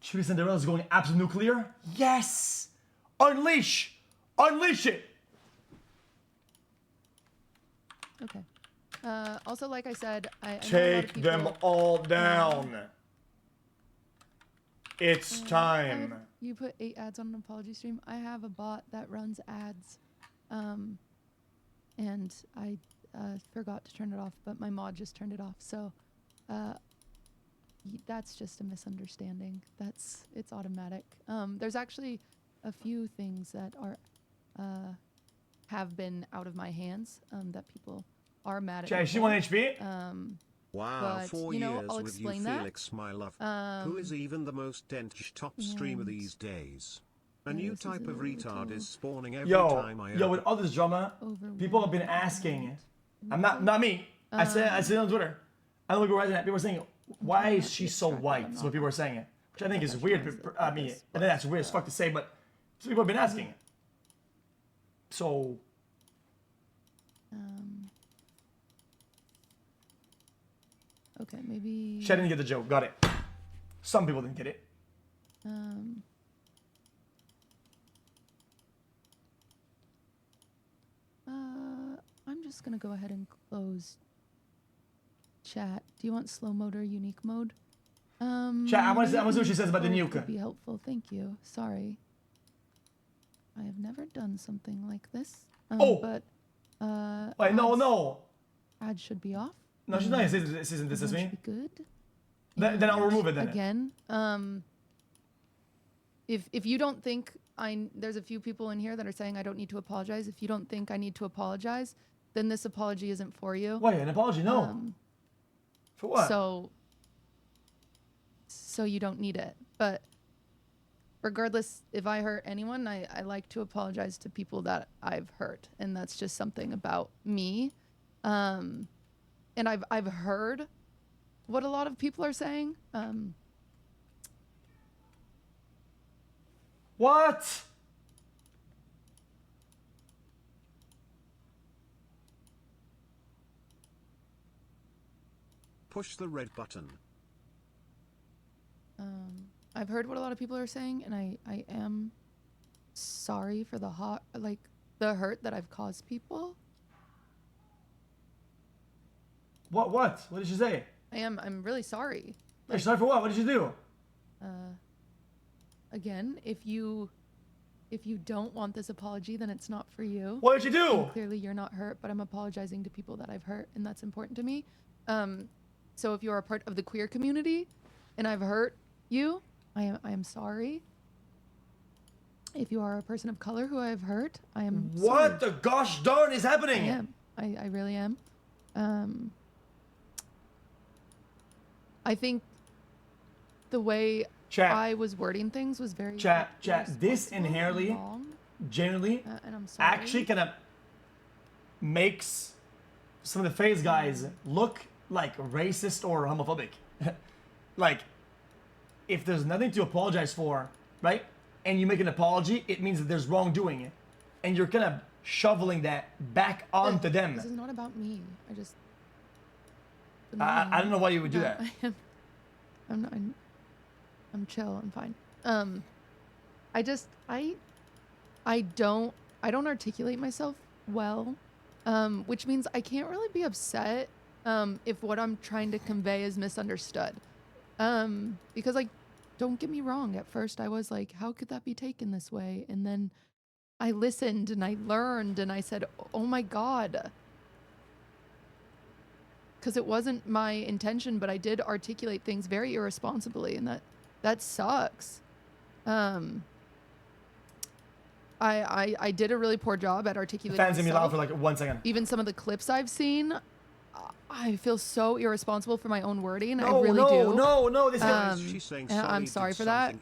QTCinderella is going absolute nuclear? Yes! Unleash! Unleash it! Okay. Also, like I said, I know a lot of Take people, them all down. It's time. You put 8 ads on an apology stream. I have a bot that runs ads. And I forgot to turn it off, but my mod just turned it off. So that's just a misunderstanding. It's automatic. There's actually a few things that are have been out of my hands that people are mad at. Jay, she 1 HP? Wow, but, 4 you know, years I'll with you, explain that. Felix, my love. Who is even the most dense top streamer these days? A new this is type a of retard little is spawning every time I Yo, with all this drama, people have been asking. I'm not me. I said it on Twitter. I don't look at people are saying, why is she so white? So people are saying it, which I think is weird. I mean, I think that's weird as fuck to say, but some people have been asking. So. Okay, maybe. She didn't get the joke. Got it. Some people didn't get it. I'm just gonna go ahead and close chat. Do you want slow mode or unique mode? Chat, I want to see what she says about the nuke. Would be helpful. Thank you. Sorry. I have never done something like this. But wait, no. Ads should be off. No, she's not. This isn't this is me. Should be good. Then I'll remove it then. Again, if you don't think there's a few people in here that are saying I don't need to apologize. If you don't think I need to apologize, then this apology isn't for you. Wait, an apology? No. For what? So you don't need it. But regardless, if I hurt anyone, I like to apologize to people that I've hurt, and that's just something about me. And I've heard what a lot of people are saying. What? Push the red button. I've heard what a lot of people are saying, and I am sorry for the hurt that I've caused people. What? What did she say? I'm really sorry. You're sorry for what? What did she do? Again, if you don't want this apology, then it's not for you. What did she do? And clearly you're not hurt, but I'm apologizing to people that I've hurt, and that's important to me. So if you're a part of the queer community and I've hurt you, I am sorry. If you are a person of color who I have hurt, I am sorry. What the gosh darn is happening? I am. I really am. I think the way I was wording things was very chat. This inherently, wrong. generally, And I'm sorry. actually kind of makes some of the FaZe guys look like racist or homophobic. Like, if there's nothing to apologize for, right? And you make an apology, it means that there's wrongdoing, and you're kind of shoveling that back onto them. This is not about me. I don't know why you would do that. I'm chill. I'm fine. I don't articulate myself well, which means I can't really be upset if what I'm trying to convey is misunderstood. Because, like, don't get me wrong. At first, I was like, how could that be taken this way? And then I listened and I learned and I said, oh my God. Because it wasn't my intention, but I did articulate things very irresponsibly, and that sucks. I did a really poor job at articulating. Fans in me loud for like 1 second. Even some of the clips I've seen, I feel so irresponsible for my own wording. No, I really do. No. This She's saying sorry, I'm sorry for that.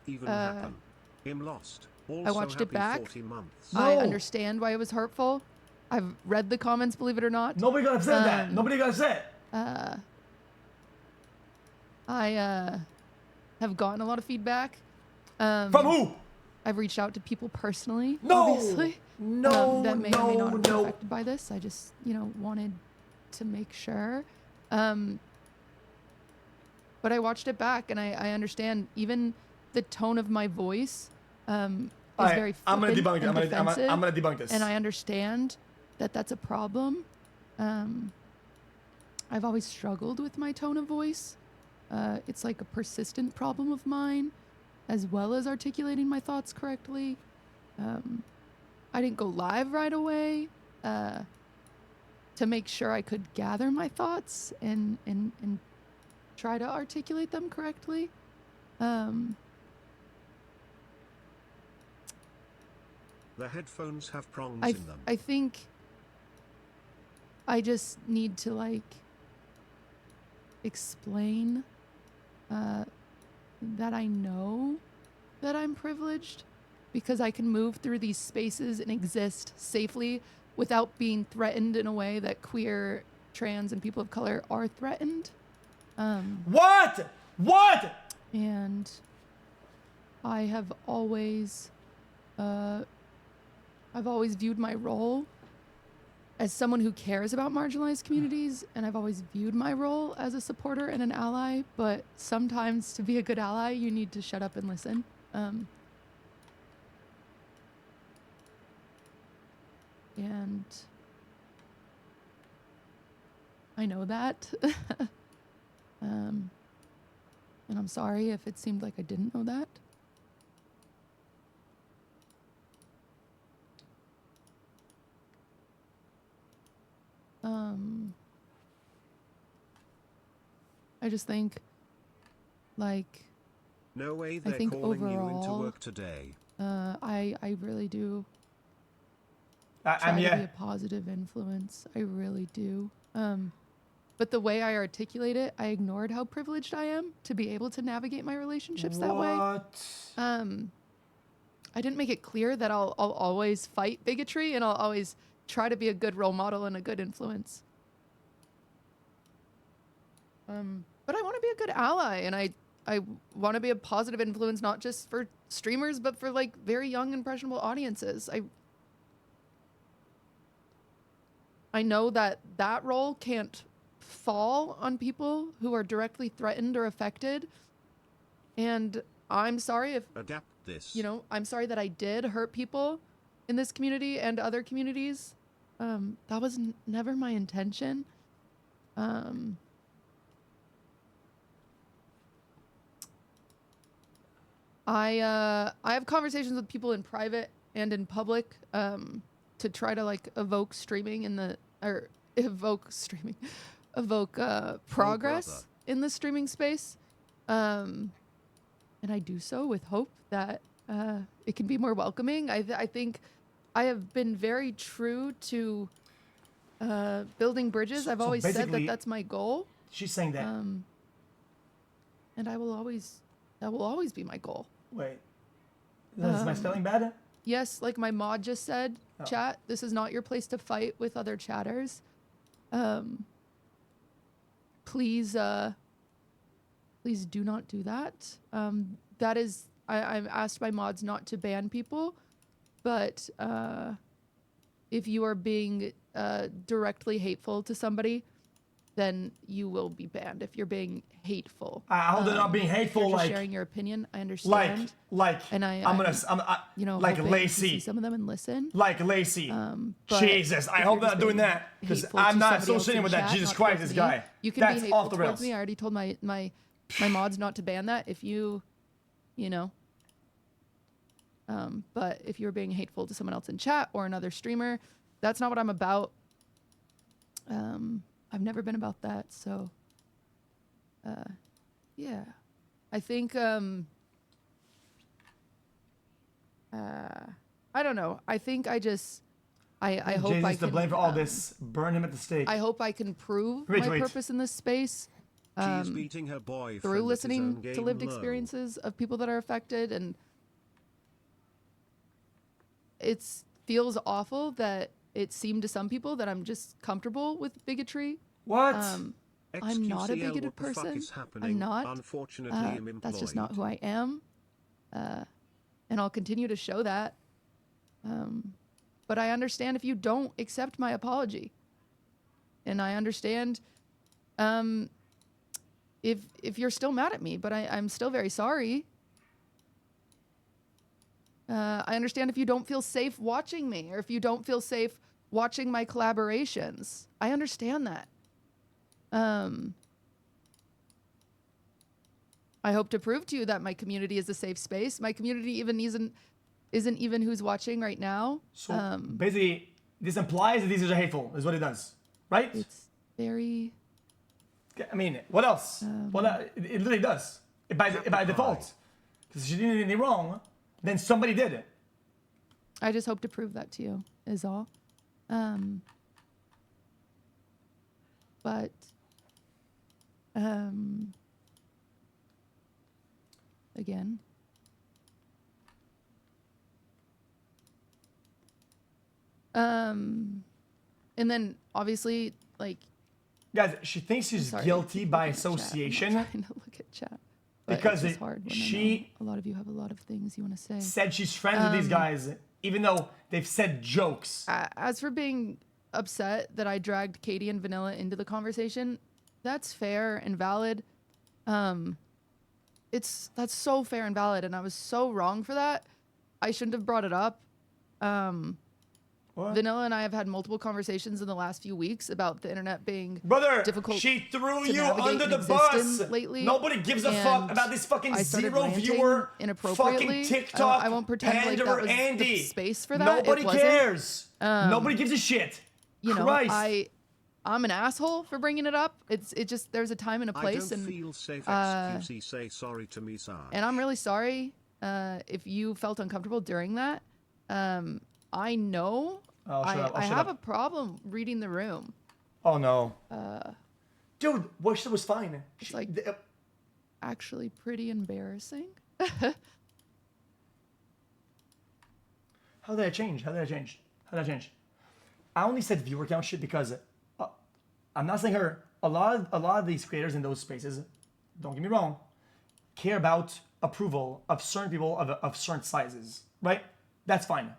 Him lost. I watched it back. 40 months. I understand why it was hurtful. I've read the comments, believe it or not. Nobody got upset at that. Nobody got upset. I have gotten a lot of feedback. From who? I've reached out to people personally, No. obviously. No. That may or may not be affected by this. I just, wanted to make sure. But I watched it back and I understand even the tone of my voice is Alright, very I'm gonna flippant debunk it. and defensive, I'm gonna debunk this. and I understand that that's a problem. I've always struggled with my tone of voice. It's like a persistent problem of mine, as well as articulating my thoughts correctly. I didn't go live right away to make sure I could gather my thoughts and try to articulate them correctly. The headphones have prongs in them. I think I just need to like explain that I know that I'm privileged because I can move through these spaces and exist safely without being threatened in a way that queer, trans, and people of color are threatened. What? And I have always viewed my role as someone who cares about marginalized communities, and I've always viewed my role as a supporter and an ally, but sometimes to be a good ally, you need to shut up and listen. And I know that. And I'm sorry if it seemed like I didn't know that. I just think, like, No way I they're think calling you into overall, work today. I really do I try mean, to be yeah. a positive influence. I really do. But the way I articulate it, I ignored how privileged I am to be able to navigate my relationships that way. I didn't make it clear that I'll always fight bigotry and I'll always try to be a good role model and a good influence. But I want to be a good ally, and I want to be a positive influence, not just for streamers, but for like very young, impressionable audiences. I know that that role can't fall on people who are directly threatened or affected. And I'm sorry if, Adapt this. you know, I'm sorry that I did hurt people in this community and other communities. That was never my intention. I have conversations with people in private and in public to try to like evoke progress in the streaming space, and I do so with hope that it can be more welcoming. I think I have been very true to building bridges. I've always said that that's my goal. She's saying that. And that will always be my goal. Wait. Is my spelling bad? Yes, like my mod just said, chat, this is not your place to fight with other chatters. Please do not do that. That is, I've asked my mods not to ban people, but if you are being directly hateful to somebody, then you will be banned if you're being hateful. I hope they're not being hateful, if you're just like sharing your opinion. I understand. and I'm you know, like like Lacey. Lacey. Some of them and listen. Like Lacey. But Jesus, I hope they're not doing that because I'm not associating with that. Jesus Christ, this guy. You can That's be hateful off the towards rails. me. I already told my mods not to ban that. If you know. But if you're being hateful to someone else in chat or another streamer, that's not what I'm about. I've never been about that, so yeah. I think I don't know. I think I just I hope Jesus I can to blame for all this. Burn him at the stake. I hope I can prove Wait. my purpose in this space She's beating her boyfriend through at his listening own to game lived low. experiences of people that are affected, and it feels awful that it seemed to some people that I'm just comfortable with bigotry. What? I'm not a XQCL, bigoted what the fuck person. is happening? I'm not. Unfortunately, I'm employed. That's just not who I am. And I'll continue to show that. But I understand if you don't accept my apology. And I understand if you're still mad at me, but I'm still very sorry. I understand if you don't feel safe watching me or if you don't feel safe watching my collaborations. I understand that. I hope to prove to you that my community is a safe space. My community even isn't even who's watching right now. So basically, this implies that these are hateful, is what it does, right? It's very... I mean, what else? It literally does. By default. Because she didn't do anything wrong, then somebody did it. I just hope to prove that to you, is all. But... again... and then obviously, like, guys, she thinks she's guilty by association. I'm trying to look at chat. But Because it's just hard when I know a lot of you have a lot of things you want to say. Said she's friends with these guys, even though they've said jokes. As for being upset that I dragged Katie and Vanilla into the conversation, that's fair and valid. That's so fair and valid, and I was so wrong for that. I shouldn't have brought it up. What? Vanilla and I have had multiple conversations in the last few weeks about the internet being Brother, she threw you under the bus lately. Nobody gives a fuck about this fucking zero viewer fucking TikTok I won't pretend like that was Andy. the space for that. Nobody cares. Nobody gives a shit. You know, Christ. I'm an asshole for bringing it up. It just there's a time and a place, I don't feel safe. XQC say sorry to me, Sarge. And I'm really sorry if you felt uncomfortable during that. I know I have a problem reading the room. Oh no. Dude, what shit was fine. It's like actually pretty embarrassing. How did I change? I only said viewer count shit because I'm not saying her. A lot of these creators in those spaces, don't get me wrong, care about approval of certain people of certain sizes, right? That's fine.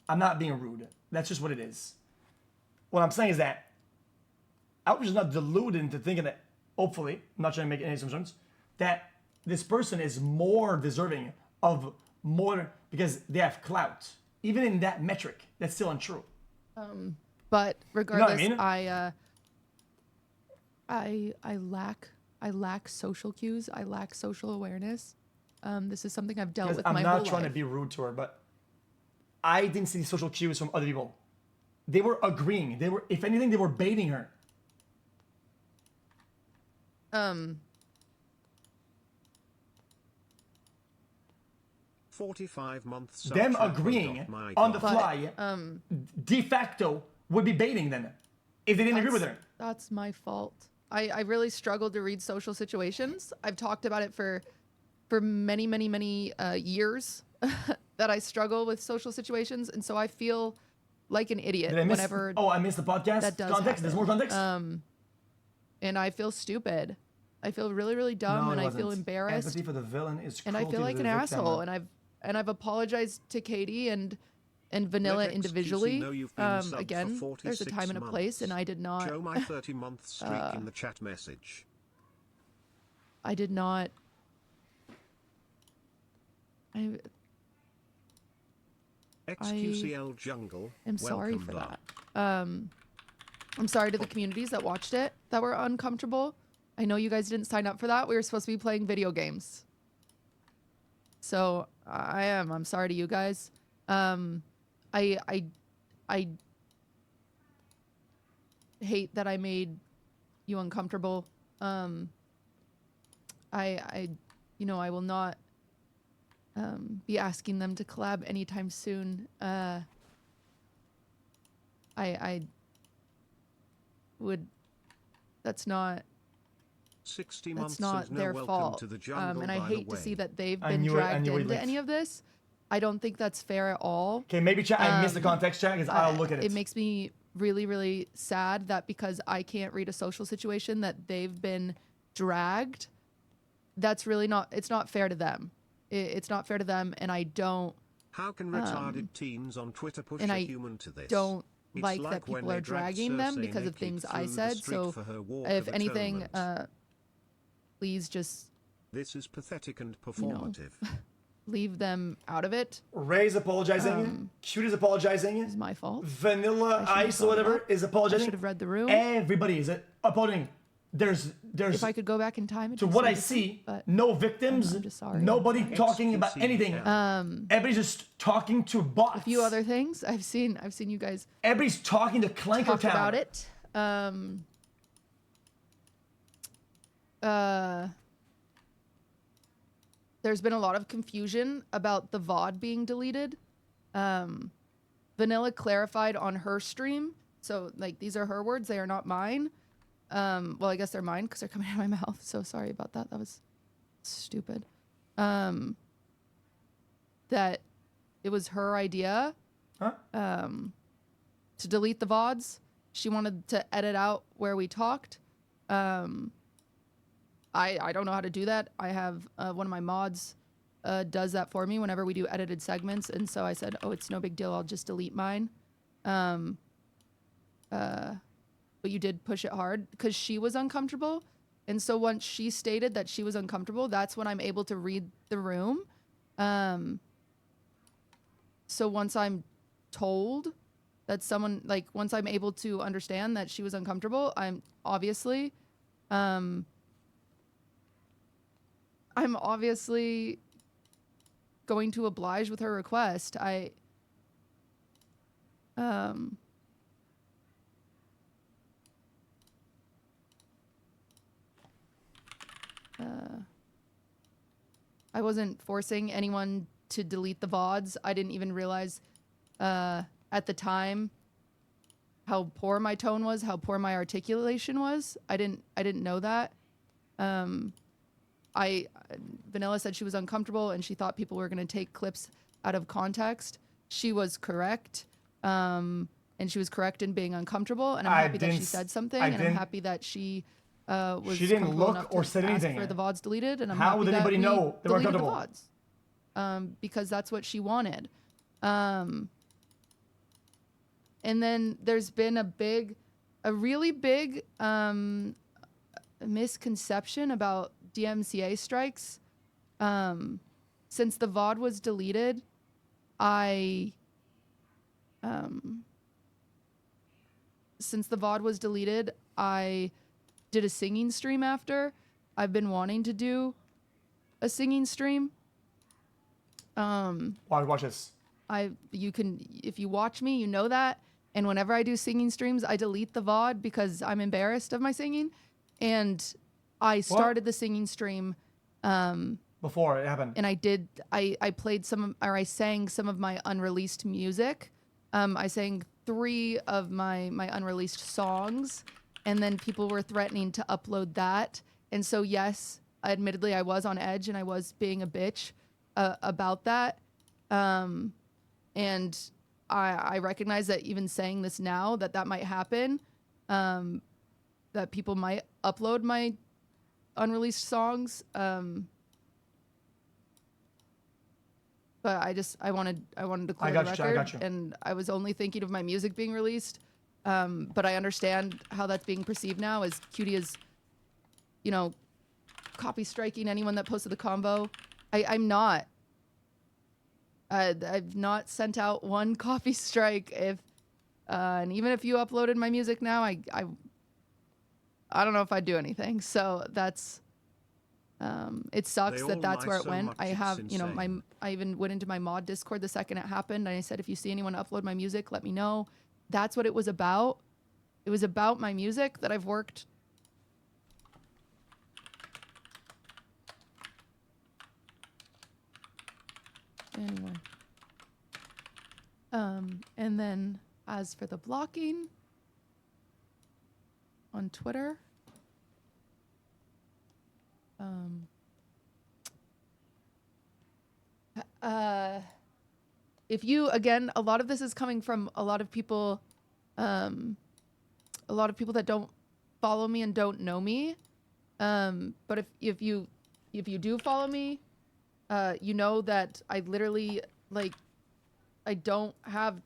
I'm not being rude. That's just what it is. What I'm saying is that I was just not deluded into thinking that, hopefully, I'm not trying to make any assumptions, that this person is more deserving of more because they have clout. Even in that metric, that's still untrue. But regardless, you know what I mean? I lack social cues. I lack social awareness. This is something I've dealt with my I'm whole life. not trying to be rude to her, but I didn't see social cues from other people. They were agreeing. They were, if anything, they were baiting her. 45 months. Them agreeing on the fly, de facto, would be baiting them if they didn't agree with her. That's my fault. I really struggled to read social situations. I've talked about it for many years that I struggle with social situations, and so I feel like an idiot whenever. Oh, I missed the podcast. That does context. happen. There's more context. And I feel stupid. I feel really dumb, and I feel embarrassed. Empathy for the villain is and I feel like an asshole. And I've apologized to Katie and Vanilla individually. Again, there's a time and a place, and I did not. Show my 30-month streak in the chat message. I did not. XQCL Jungle. I'm sorry for that. I'm sorry to the communities that watched it that were uncomfortable. I know you guys didn't sign up for that. We were supposed to be playing video games. So I'm sorry to you guys. I hate that I made you uncomfortable. I will not be asking them to collab anytime soon. I would. That's not 60 months not their fault. To the jungle, and I hate to see that they've been knew dragged it into any of this. I don't think that's fair at all. Okay, maybe chat. I missed the context, chat, because I'll look at it. It makes me really sad that because I can't read a social situation that they've been dragged. That's really not. It's not fair to them. It's not fair to them, and I don't. How can retarded teens on Twitter push a human to this? Don't like that people are dragging them because of things I said. So, if anything, please just. This is pathetic and performative. leave them out of it. Ray's apologizing. Cutie's apologizing. It's my fault. Vanilla I should've Ice or thought whatever about- is I apologizing. should have read the room. Everybody is apologizing. There's If I could go back in time, it'd to be what so I different, see, but no victims, I'm just sorry. nobody talking about anything. Everybody's just talking to bots. a few other things I've seen you guys Everybody's talking to Clanker talk Town. about it. There's been a lot of confusion about the VOD being deleted. Vanilla clarified on her stream. So, like, these are her words. They are not mine. Well, I guess they're mine because they're coming out of my mouth. So sorry about that. That was stupid. That it was her idea Huh? to delete the VODs. She wanted to edit out where we talked. I don't know how to do that. I have one of my mods does that for me whenever we do edited segments. And so I said, oh, it's no big deal. I'll just delete mine. But you did push it hard because she was uncomfortable. And so once she stated that she was uncomfortable, that's when I'm able to read the room. So once I'm told that someone, like, once I'm able to understand that she was uncomfortable, I'm obviously going to oblige with her request. I wasn't forcing anyone to delete the VODs. I didn't even realize at the time how poor my tone was, how poor my articulation was. I didn't know that. Vanilla said she was uncomfortable and she thought people were going to take clips out of context. She was correct. And she was correct in being uncomfortable. And I'm happy that she said something. And I'm happy that she was She didn't comfortable look enough or to said ask anything. for the VODs deleted. And I'm How happy would that anybody we know they were deleted the uncomfortable? VODs. Because that's what she wanted. And then there's been a really big misconception about DMCA strikes. Since the VOD was deleted, I did a singing stream after. I've been wanting to do a singing stream. Watch this. You can, if you watch me, you know that. And whenever I do singing streams, I delete the VOD because I'm embarrassed of my singing. And I started the singing stream Before it happened. and I sang some of my unreleased music. I sang 3 of my unreleased songs, and then people were threatening to upload that. And so, yes, admittedly, I was on edge and I was being a bitch about that. And I recognize that even saying this now, that might happen, that people might upload my unreleased songs. But I wanted to clear the record, I got you. and I was only thinking of my music being released. But I understand how that's being perceived now, as QT is, copy striking anyone that posted the convo. I'm not. I've not sent out one copy strike. And even if you uploaded my music now, I don't know if I'd do anything. So that's. It sucks They all that's lie where it so went. much, I it's have, insane. I even went into my mod Discord the second it happened, and I said, if you see anyone upload my music, let me know. That's what it was about. It was about my music that I've worked. Anyway. And then as for the blocking on Twitter, if you, again, a lot of this is coming from a lot of people that don't follow me and don't know me. But if you do follow me, you know that I literally, like, I don't have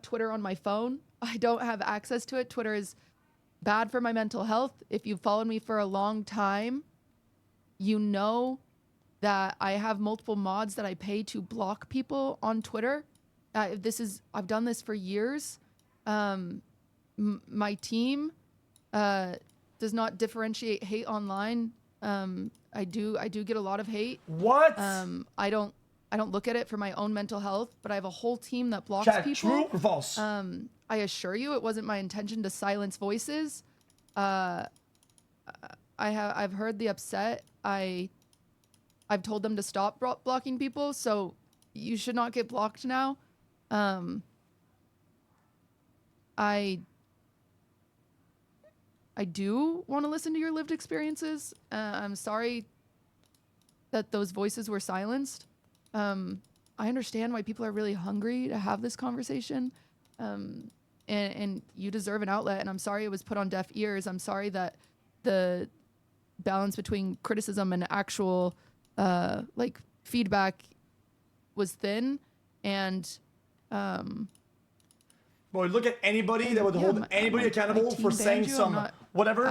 Twitter on my phone. I don't have access to it. Twitter is bad for my mental health. If you've followed me for a long time, you know that I have multiple mods that I pay to block people on Twitter. I've done this for years. My team does not differentiate hate online. I do get a lot of hate. What? I don't look at it for my own mental health, but I have a whole team that blocks Chat, people. true or false? I assure you, it wasn't my intention to silence voices. I've heard the upset. I've told them to stop blocking people, so you should not get blocked now. I do want to listen to your lived experiences. I'm sorry that those voices were silenced. I understand why people are really hungry to have this conversation. And you deserve an outlet, and I'm sorry it was put on deaf ears. I'm sorry that the balance between criticism and actual like feedback was thin. And Boy, look at anybody that would hold anybody accountable for saying some whatever.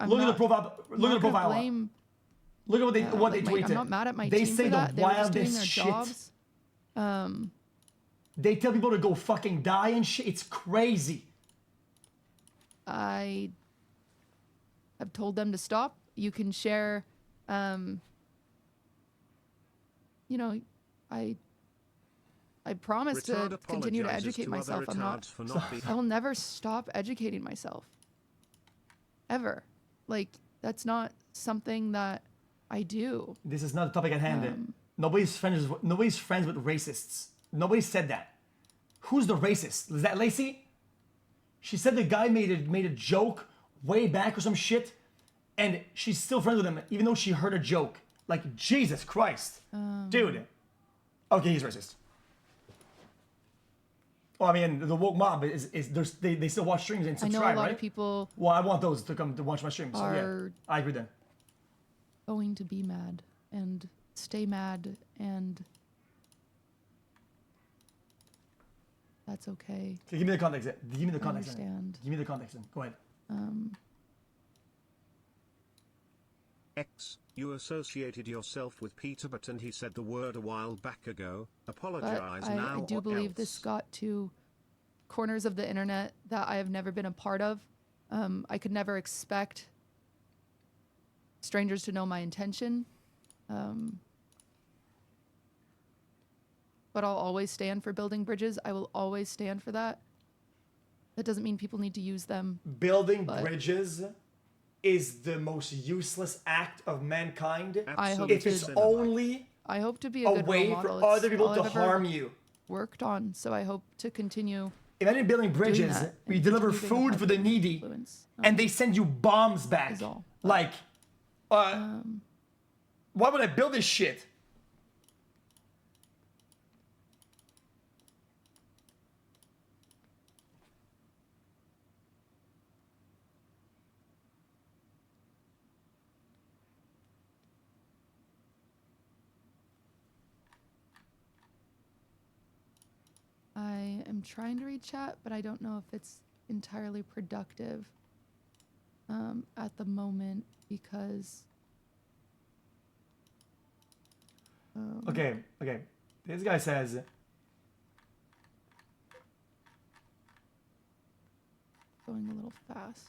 Look at the profile. Look at the profile. Look at what they tweeted. I'm not mad at my they team say for that. the They were just doing wildest their shit. jobs. They tell people to go fucking die and shit. It's crazy. I have told them to stop. You can share, you know, I promise to continue to educate myself. I will never stop educating myself. Ever. Like, that's not something that I do. This is not the topic at hand. Nobody's friends with racists. Nobody said that. Who's the racist? Is that Lacey? She said the guy made a joke way back or some shit, and she's still friends with him even though she heard a joke. Like, Jesus Christ. Dude. Okay, he's racist. Well, I mean, the woke mob they still watch streams and subscribe, right? I know a lot of people. Well, I want those to come to watch my streams. So yeah, I agree then. Going to be mad and stay mad, and that's okay. Okay, give me the context. Give me the I context. understand. Give me the context. Go ahead. X, you associated yourself with Peter, and he said the word a while back ago. Apologize But now I do or believe else. this got to corners of the internet that I have never been a part of. I could never expect strangers to know my intention. But I'll always stand for building bridges. I will always stand for that. That doesn't mean people need to use them. Building bridges is the most useless act of mankind. I hope if it's only I hope to be a good way role model. for other people all to I've ever harm you. Worked on, so I hope to continue. Imagine building bridges. that We and deliver continue being a food for the positive needy, influence. and they send you bombs back. Is all. Like, why would I build this shit? I am trying to read chat, but I don't know if it's entirely productive at the moment because. Okay. This guy says. Going a little fast.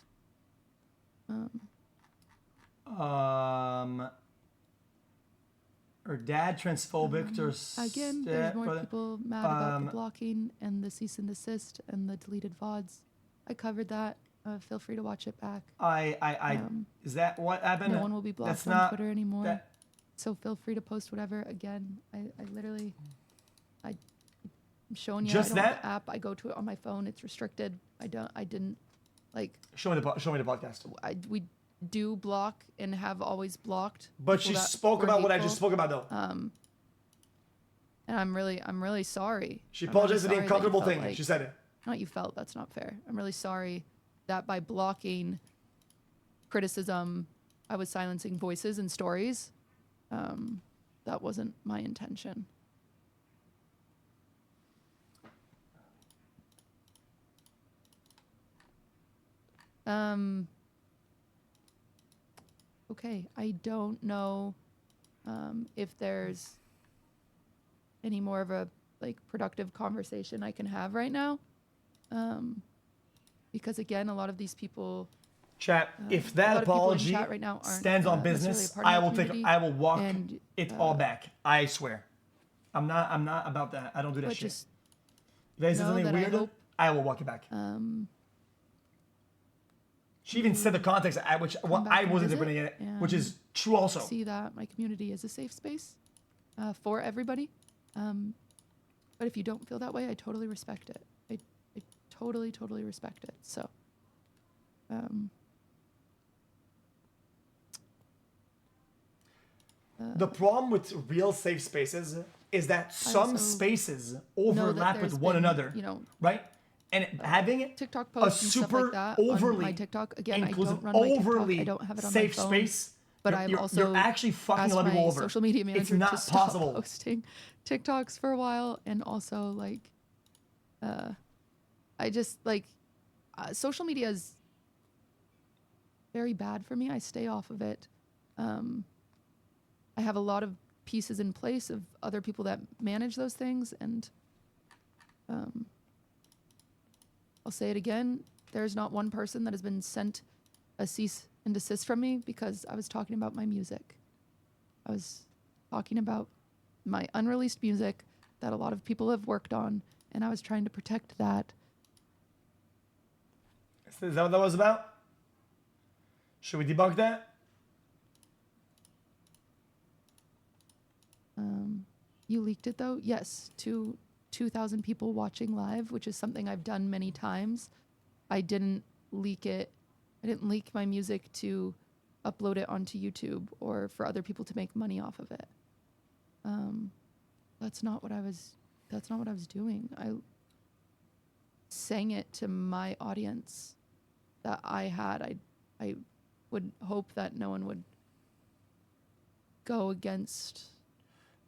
Her dad transphobic or Again, there's more people mad about the blocking and the cease and desist and the deleted VODs. I covered that. Feel free to watch it back. Is that what happened? No one will be blocked on Twitter anymore. So feel free to post whatever. Again, I'm showing you. Just I don't have that? the app. I go to it on my phone. It's restricted. I didn't like. Show me the podcast. We do block and have always blocked. But she spoke about what I just spoke about though. And I'm really sorry. She apologized for the uncomfortable thing. Like, she said it. Not you felt. That's not fair. I'm really sorry that by blocking criticism, I was silencing voices and stories. That wasn't my intention. Okay, I don't know if there's any more of a like productive conversation I can have right now. Because again, a lot of these people, Chat, if a that lot of people in apology chat right now aren't, stands on necessarily business, a part of I the will take, community, I will walk and, it all back. I swear. I'm not about that. I don't do that but shit. just If they say know something that weird, I will walk it back. She even said the context at which back I and wasn't visit, interpreting it, which is true also. see that my community is a safe space for everybody. But if you don't feel that way, I totally respect it. I totally respect it. So, The problem with real safe spaces is that some also spaces know that overlap with there's one been, another, you know, right? And having TikTok a posts and stuff super like that overly on my TikTok. Again, I inclusive, don't run my TikTok. overly I don't have it on safe my phone. space, But you're, I've you're, also you're actually fucking asked a lot of people my over. social media manager It's not to stop possible. posting TikToks for a while, and also like, I just like, social media is very bad for me. I stay off of it. I have a lot of pieces in place of other people that manage those things, and I'll say it again. There's not one person that has been sent a cease and desist from me because I was talking about my music. I was talking about my unreleased music that a lot of people have worked on, and I was trying to protect that. Is that what that was about? Should we debunk that? You leaked it though? Yes, to 2,000 people watching live, which is something I've done many times. I didn't leak it. I didn't leak my music to upload it onto YouTube or for other people to make money off of it. That's not what I was doing. I sang it to my audience that I had. I would hope that no one would go against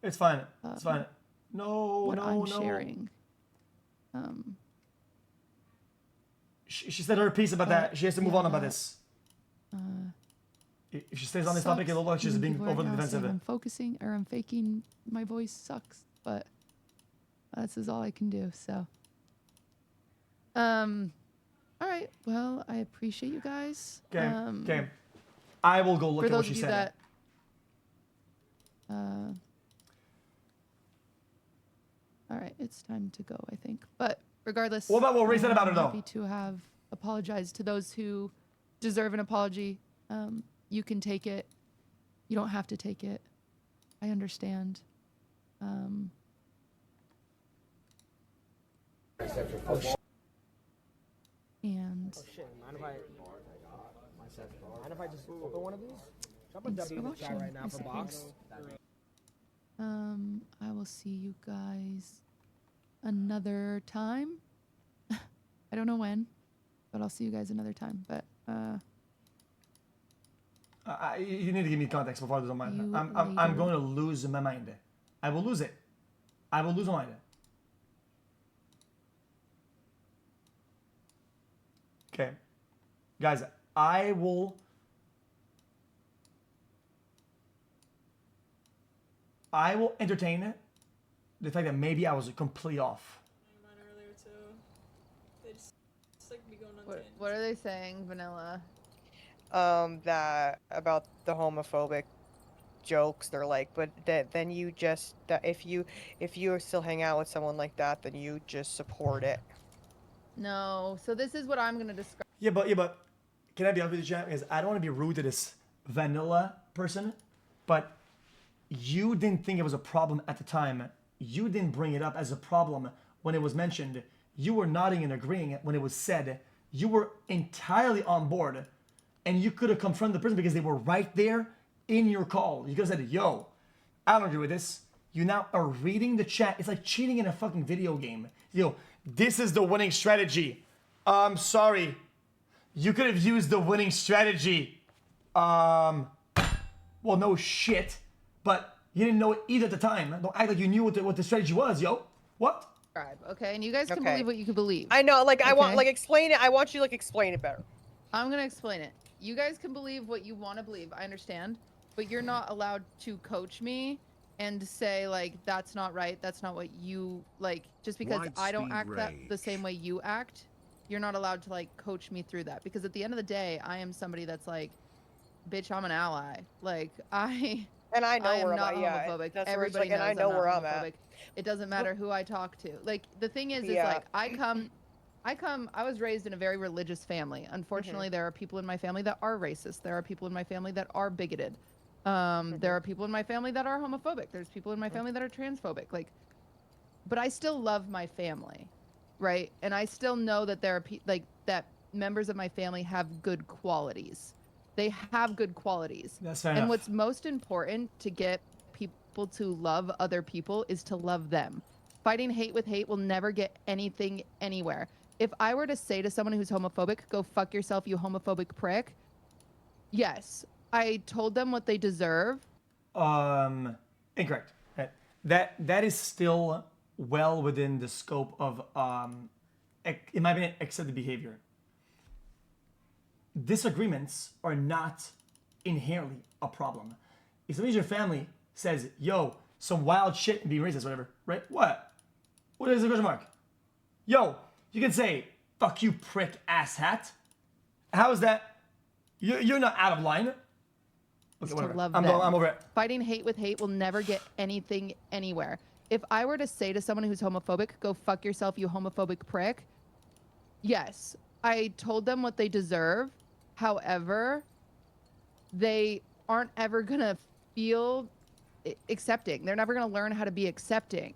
It's fine. It's fine. No, what no, I'm no. sharing. She said her piece about that. She has to move yeah, on about that, this. If she stays on this topic, it looks like she's being People right overly now defensive. saying I'm focusing or I'm faking. My voice sucks, but this is all I can do. So, all right. Well, I appreciate you guys. Okay. Okay. I will go look For at what those she of you said. that, all right, it's time to go, I think. But regardless, What about what Ray said about her, I'm though? happy to have apologized to those who deserve an apology. You can take it. You don't have to take it. I understand. And Oh shit, mind if I just open one of these? Drop a thanks W for in the chat watching. right now for box. I will see you guys another time. I don't know when, but I'll see you guys another time. But You need to give me context before I lose my mind. You I'm later. going to lose my mind. I will lose it. I will lose my mind. Okay. Guys, I will entertain the fact that maybe I was completely off. Mine earlier too. They just like be going on what are they saying, Vanilla? That about the homophobic jokes. They're like, but then you just if you still hang out with someone like that, then you just support it. No. So this is what I'm gonna describe. Yeah, but can I be honest with you, chat? Because I don't want to be rude to this vanilla person, but you didn't think it was a problem at the time. You didn't bring it up as a problem when it was mentioned. You were nodding and agreeing when it was said. You were entirely on board, and you could have confronted the person because they were right there in your call. You could have said, "Yo, I don't agree with this." You now are reading the chat. It's like cheating in a fucking video game. Yo, this is the winning strategy. I'm sorry. You could have used the winning strategy. Well, no shit. But you didn't know it either at the time. Don't act like you knew what the strategy was, yo. What? Okay, and you guys can Okay. believe what you can believe. I know, like I want Okay. explain it. I want you to explain it better. I'm gonna explain it. You guys can believe what you want to believe. I understand. but you're not allowed to coach me and say like that's not right, that's not what you like, just because I don't Widespeed act the same rage. way you act. You're not allowed to like coach me through that, because at the end of the day, I am somebody that's like, bitch, I'm an ally. Like And I know I am where not I'm at. Yeah, homophobic. that's where it's Everybody like, and knows I know I'm where not I'm at. homophobic. It doesn't matter who I talk to. Like the thing is Yeah. like I was raised in a very religious family. Unfortunately, there are people in my family that are racist. There are people in my family that are bigoted. There are people in my family that are homophobic. There's people in my family that are transphobic. Like, but I still love my family, right? And I still know that there are that members of my family have good qualities. They have good qualities. That's fair And enough. what's most important to get people to love other people is to love them. Fighting hate with hate will never get anything anywhere. If I were to say to someone who's homophobic, go fuck yourself, you homophobic prick, yes, I told them what they deserve. Incorrect. That is still well within the scope of, in my opinion, accepted behavior. Disagreements are not inherently a problem. If somebody in your family says, yo, some wild shit and being racist, whatever, right? What? What is the question mark? Yo, you can say, fuck you, prick, asshat. How is that? You're not out of line. Okay, To whatever. love I'm them. I'm over it. Fighting hate with hate will never get anything anywhere. If I were to say to someone who's homophobic, go fuck yourself, you homophobic prick, yes, I told them what they deserve. However, they aren't ever going to feel accepting. They're never going to learn how to be accepting.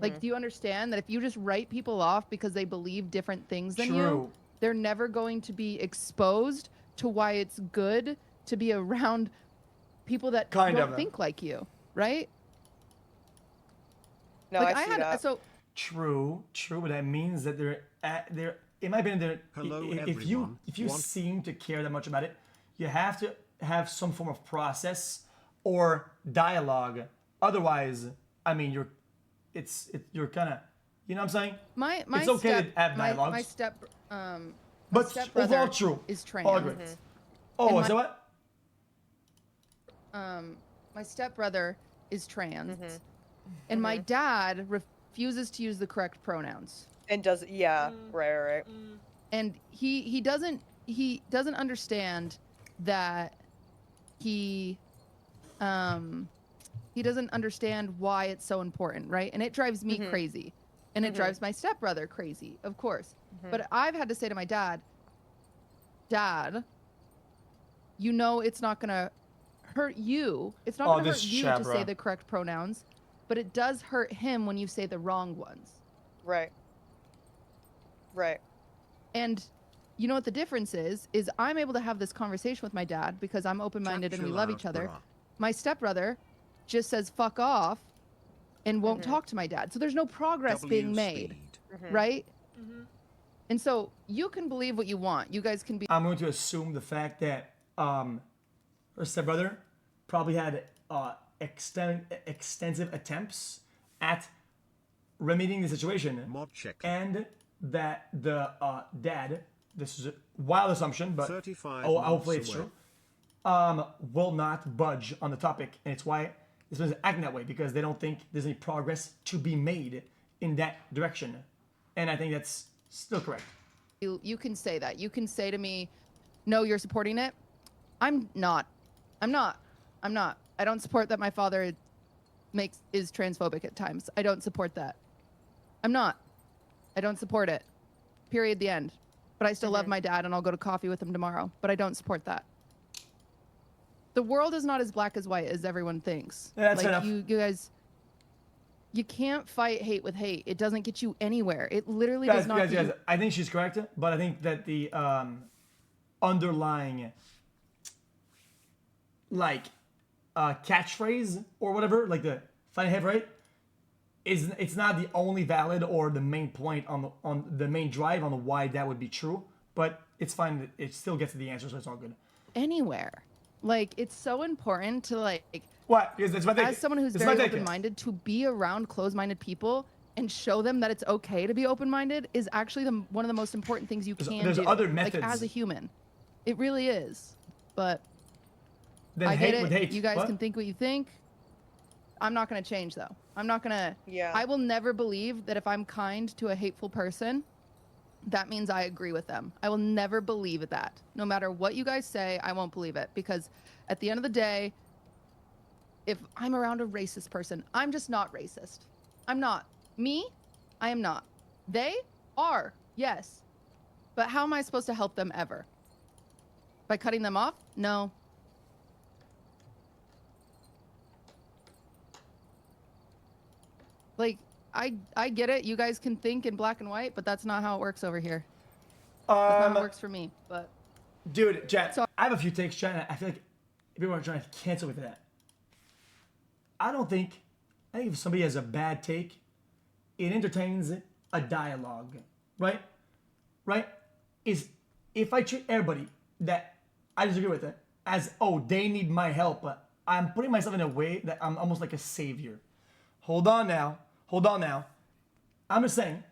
Like, do you understand that if you just write people off because they believe different things than you, True. they're never going to be exposed to why it's good to be around people that don't think like you, right? No, Like I see that. so True, but that means that they're in my opinion, Hello, if you everyone. seem to care that much about it, you have to have some form of process or dialogue. Otherwise, I mean, you're kind of, you know what I'm saying? my it's okay to have my dialogues. but stepbrother overall true. is trans. All agree. Oh, And is that what? My stepbrother is trans, and my dad refuses to use the correct pronouns. And does right. And he doesn't understand that he doesn't understand why it's so important, right? And it drives me crazy, and it drives my stepbrother crazy, of course. But I've had to say to my dad, you know, it's not gonna hurt you. It's not gonna hurt you to say the correct pronouns, but it does hurt him when you say the wrong ones. Right. And you know what the difference is I'm able to have this conversation with my dad because I'm open-minded and we love each other. My stepbrother just says fuck off and won't talk to my dad. So there's no progress being made, right? And so you can believe what you want. You guys can be. I'm going to assume the fact that her stepbrother probably had extensive attempts at remedying the situation, Mod check. and that the dad, this is a wild assumption, but 35 hopefully months it's away. true, will not budge on the topic, and it's why this person's acting that way, because they don't think there's any progress to be made in that direction, and I think that's still correct. You can say that. You can say to me, no, you're supporting it. I'm not. I don't support that my father is transphobic at times. I don't support that. I'm not. I don't support it. Period. The end. But I still love my dad and I'll go to coffee with him tomorrow. But I don't support that. The world is not as black as white as everyone thinks. Yeah, that's like enough. you guys, you can't fight hate with hate. It doesn't get you anywhere. It literally Guys, does not. guys, I think she's correct, but I think that the underlying catchphrase or whatever, like the fighting head right, it's not the only valid or the main point on the main drive on the why that would be true, but it's fine. It still gets to the answer, so it's all good. Anywhere. Like, it's so important to, like, What? Because it's my thing. as someone who's It's my very take. open-minded, to be around closed-minded people and show them that it's okay to be open-minded is actually one of the most important things you can There's do. other like, methods. as a human. It really is. But Then I hate get with it. hate. You guys What? can think what you think. I'm not gonna change though. I'm not gonna. Yeah. I will never believe that if I'm kind to a hateful person, that means I agree with them. I will never believe that. No matter what you guys say, I won't believe it because at the end of the day, if I'm around a racist person, I'm just not racist. I'm not. Me, I am not. They are, yes. But how am I supposed to help them ever? By cutting them off? No. Like, I get it. You guys can think in black and white, but that's not how it works over here. That's not how it works for me. But Dude, chat. So- I have a few takes, chat. And I feel like people are trying to cancel me for that. I think if somebody has a bad take, it entertains a dialogue, right? Right? Is if I treat everybody that I disagree with it as, oh, they need my help, but I'm putting myself in a way that I'm almost like a savior. Hold on now. I'm just saying,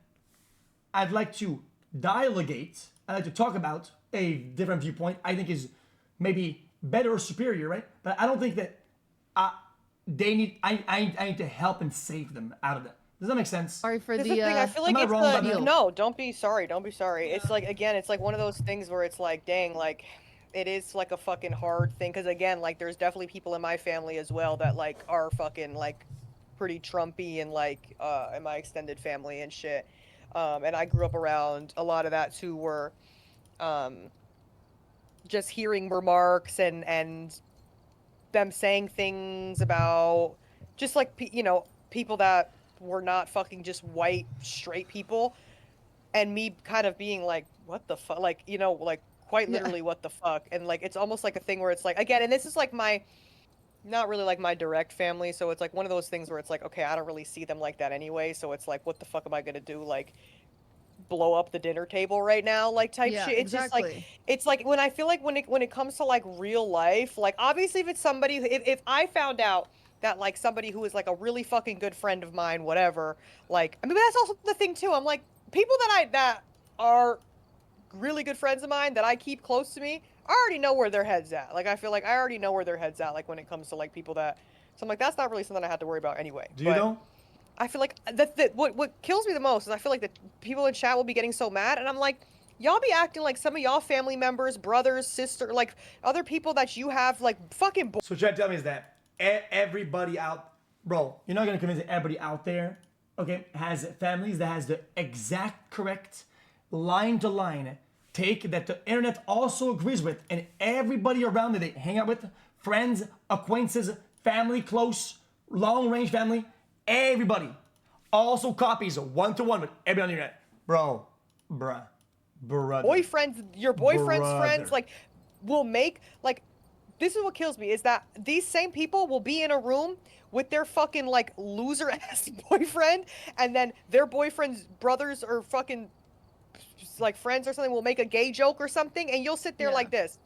I'd like to dialogate. I'd like to talk about a different viewpoint I think is maybe better or superior, right? But I don't think that they need. I need to help and save them out of it. Does that make sense? sorry for Here's the. the thing, I feel like am I it's wrong about the that? no. Don't be sorry. Don't be sorry. It's like again, it's like one of those things where it's like, dang, like it is like a fucking hard thing because again, like there's definitely people in my family as well that like are fucking like pretty Trumpy and like in my extended family and shit. And I grew up around a lot of that too, where just hearing remarks and them saying things about just like people that were not fucking just white straight people, and me kind of being like, what the fuck, like like quite literally what the fuck, and like it's almost like a thing where it's like again, and this is like my not really like my direct family, so it's like one of those things where it's like, okay, I don't really see them like that anyway, so it's like, what the fuck am I gonna do, like blow up the dinner table right now, like type Yeah, shit. It's just like exactly. it's like when I feel like when it comes to like real life, like obviously if it's somebody if I found out that like somebody who is like a really fucking good friend of mine, whatever, like I mean, but that's also the thing too. I'm like people that are really good friends of mine that I keep close to me, I already know where their head's at. Like I feel like I already know where their head's at, like when it comes to like people that, so I'm like that's not really something I have to worry about anyway. Do you know? I feel like what kills me the most is I feel like the people in chat will be getting so mad, and I'm like, y'all be acting like some of y'all family members, brothers, sister, like other people that you have like fucking. So what you're trying to tell me is that everybody out, bro, you're not gonna convince everybody out there, okay, has families that has the exact correct line to line take that the internet also agrees with, and everybody around that they hang out with, friends, acquaintances, family, close, long range family, everybody also copies one-to-one with everybody on the internet. Bro, brother. Boyfriends, your boyfriend's Brother. friends, like, will make, like, this is what kills me, is that these same people will be in a room with their fucking, like, loser-ass boyfriend, and then their boyfriend's brothers or fucking, like, friends or something will make a gay joke or something, and you'll sit there Yeah. like this.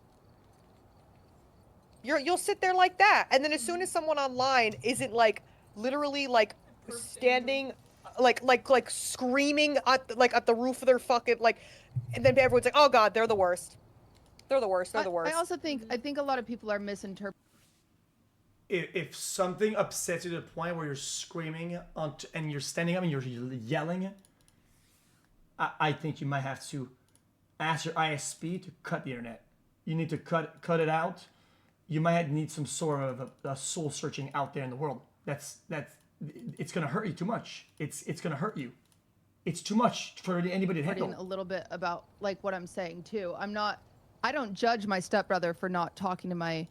You'll sit there like that, and then as soon as someone online isn't, like, literally, like, standing like screaming at the roof of their fucking like, and then everyone's like, oh god, they're the worst. They're the worst. They're the worst. I also think a lot of people are misinterpreting. If something upsets you to the point where you're screaming and you're standing up and you're yelling, I think you might have to ask your ISP to cut the internet. You need to cut it out. You might need some sort of a soul searching out there in the world. That's it's gonna hurt you too much. It's gonna hurt you. It's too much for anybody to handle. A little bit about like what I'm saying too. I don't judge my stepbrother for not talking to my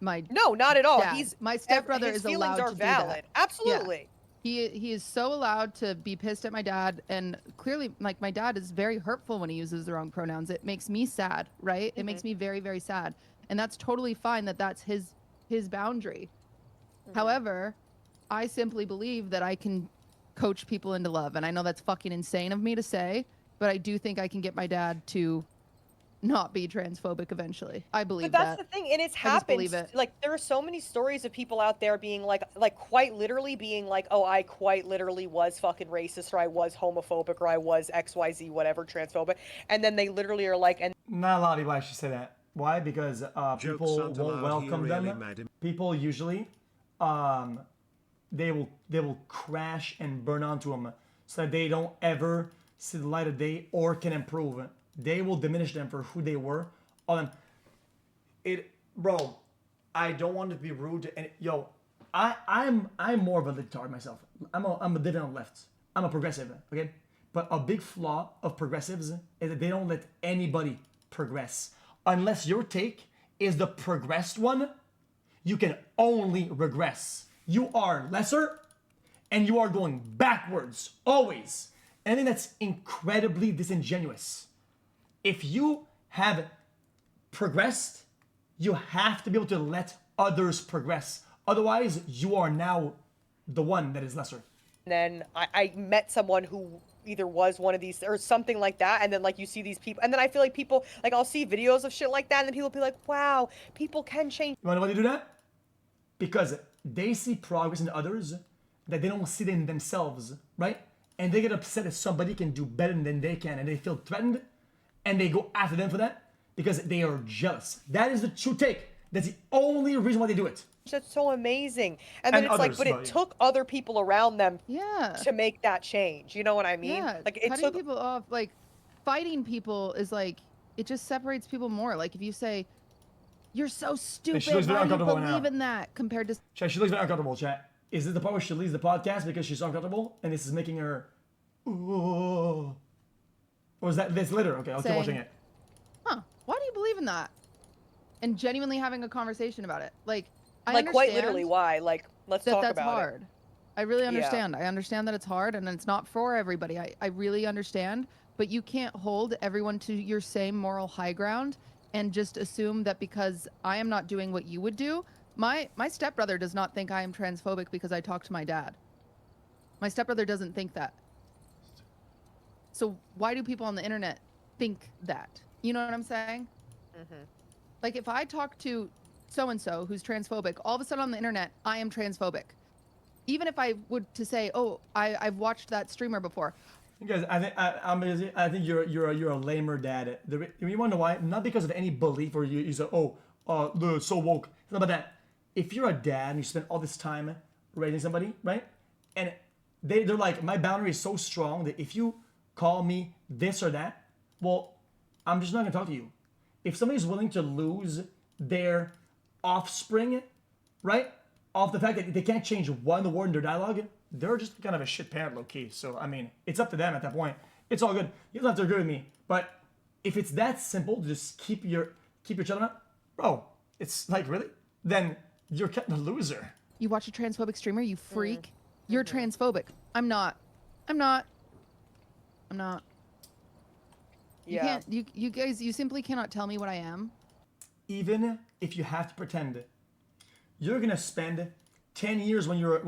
No, not at all. dad. My stepbrother his is feelings allowed are to valid. do that. Absolutely. He is so allowed to be pissed at my dad, and clearly like my dad is very hurtful when he uses the wrong pronouns. It makes me sad, right? It makes me very, very sad. And that's totally fine that that's his boundary. However, I simply believe that I can coach people into love. And I know that's fucking insane of me to say, but I do think I can get my dad to not be transphobic eventually. I believe But that's that. the thing, and it's I just believe happened. it. Like there are so many stories of people out there being like quite literally being like, oh, I quite literally was fucking racist, or I was homophobic, or I was XYZ, whatever, transphobic, and then they literally are like, and Not a lot of people actually say that. Why? Because people aren't won't allowed here, welcome really them. mad him. People usually, they will crash and burn onto them, so that they don't ever see the light of day or can improve. They will diminish them for who they were. Bro, I don't want to be rude to any. Yo, I'm more of a libtard myself. I'm a different on the left. I'm a progressive, okay? But a big flaw of progressives is that they don't let anybody progress. Unless your take is the progressed one, you can only regress. You are lesser and you are going backwards, always. And I think that's incredibly disingenuous. If you have progressed, you have to be able to let others progress. Otherwise, you are now the one that is lesser. And then I met someone who either was one of these or something like that, and then like you see these people, and then I feel like people, like I'll see videos of shit like that, and then people be like, wow, people can change. You wanna know why they do that? Because they see progress in others that they don't see in themselves, right? And they get upset if somebody can do better than they can, and they feel threatened, and they go after them for that because they are jealous. That is the true take. That's the only reason why they do it. That's so amazing. And then And it's like, others, but it yeah. took other people around them Yeah. to make that change. You know what I mean? Yeah. Like it Cutting took people off, like fighting people is like, it just separates people more. Like if you say, you're so stupid, looks very why do you uncomfortable believe now. in that? Compared to Chat, she looks very uncomfortable, chat. Is this the part where she leaves the podcast because she's so uncomfortable and this is making her... Ooh. Or is that this later? Okay, I'll keep Saying- watching it. huh, why do you believe in that? And genuinely having a conversation about it. Like, I like quite understand literally why. Like let's talk that's about hard. I really understand. I understand that it's hard and it's not for everybody. I really understand. But you can't hold everyone to your same moral high ground and just assume that because I am not doing what you would do. My stepbrother does not think I am transphobic because I talk to my dad. My stepbrother doesn't think that. So why do people on the internet think that? You know what I'm saying? Mm-hmm. Like if I talk to so-and-so who's transphobic, all of a sudden on the internet, I am transphobic. Even if I would to say, oh, I've watched that streamer before. You guys, I think you're a lamer dad. You want to know why? Not because of any belief or you say, they're so woke. It's not about that. If you're a dad and you spend all this time raising somebody, right? And they're like, my boundary is so strong that if you call me this or that, well, I'm just not gonna talk to you. If somebody's willing to lose their offspring, right, off the fact that they can't change one word in their dialogue, they're just kind of a shit parent, low key. So I mean, it's up to them at that point. It's all good. You don't have to agree with me, but if it's that simple, just keep your children up, bro. It's like really, then you're kind of a loser. You watch a transphobic streamer, you freak. You're transphobic. I'm not. I'm not. I'm not. You Yeah. can't. You guys. You simply cannot tell me what I am. Even if you have to pretend, you're gonna spend 10 years when your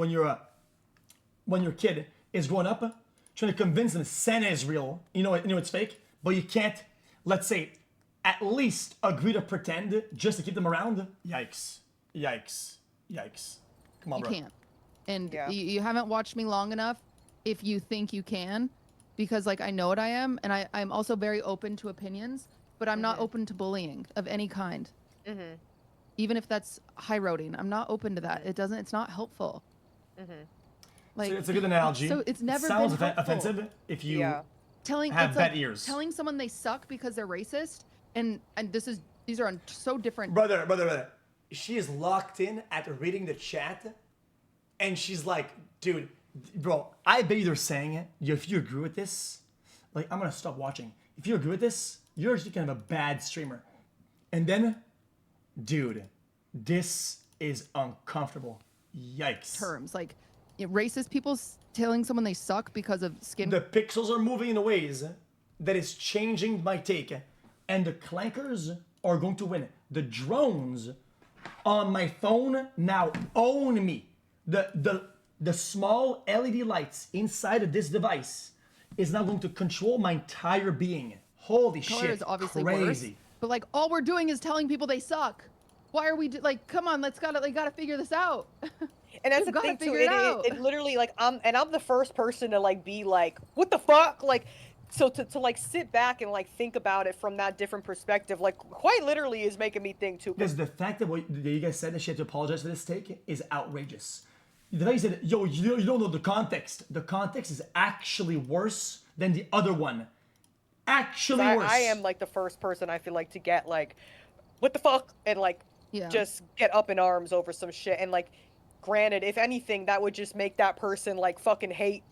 kid is growing up trying to convince them Santa is real. You know it's fake, but you can't. Let's say at least agree to pretend just to keep them around. Yikes! Yikes! Yikes! Come on, You bro. can't. And Yeah. you haven't watched me long enough if you think you can, because like I know what I am, and I'm also very open to opinions, but I'm not open to bullying of any kind. Mm-hmm. Even if that's high roading, I'm not open to that. It's not helpful. Like So it's a good analogy. So it's never it sounds been helpful. offensive if you Yeah. telling have it's bad like ears. telling someone they suck because they're racist, and these are on so different. brother. She is locked in at reading the chat, and she's like, dude, bro, I bet you they're saying it. If you agree with this, like, I'm gonna stop watching. If you agree with this, you're just kind of a bad streamer. And then, dude, this is uncomfortable. Yikes. Terms like racist people telling someone they suck because of skin. The pixels are moving in ways that is changing my take, and the clankers are going to win. The drones on my phone now own me. The small LED lights inside of this device is now going to control my entire being. Holy Color shit! is obviously crazy. worse, but like all we're doing is telling people they suck. Why are we like? Come on, gotta figure this out. And that's You've the gotta thing too. figure it out. It literally like I'm the first person to like be like, what the fuck? Like So to like sit back and like think about it from that different perspective, like quite literally is making me think too. Because the fact that what that you guys said that she had to apologize for this take is outrageous. The fact you said, yo, you don't know the context. The context is actually worse than the other one. Actually worse. I am like the first person I feel like to get like, what the fuck, and like Yeah. just get up in arms over some shit. And like, granted, if anything, that would just make that person like fucking hate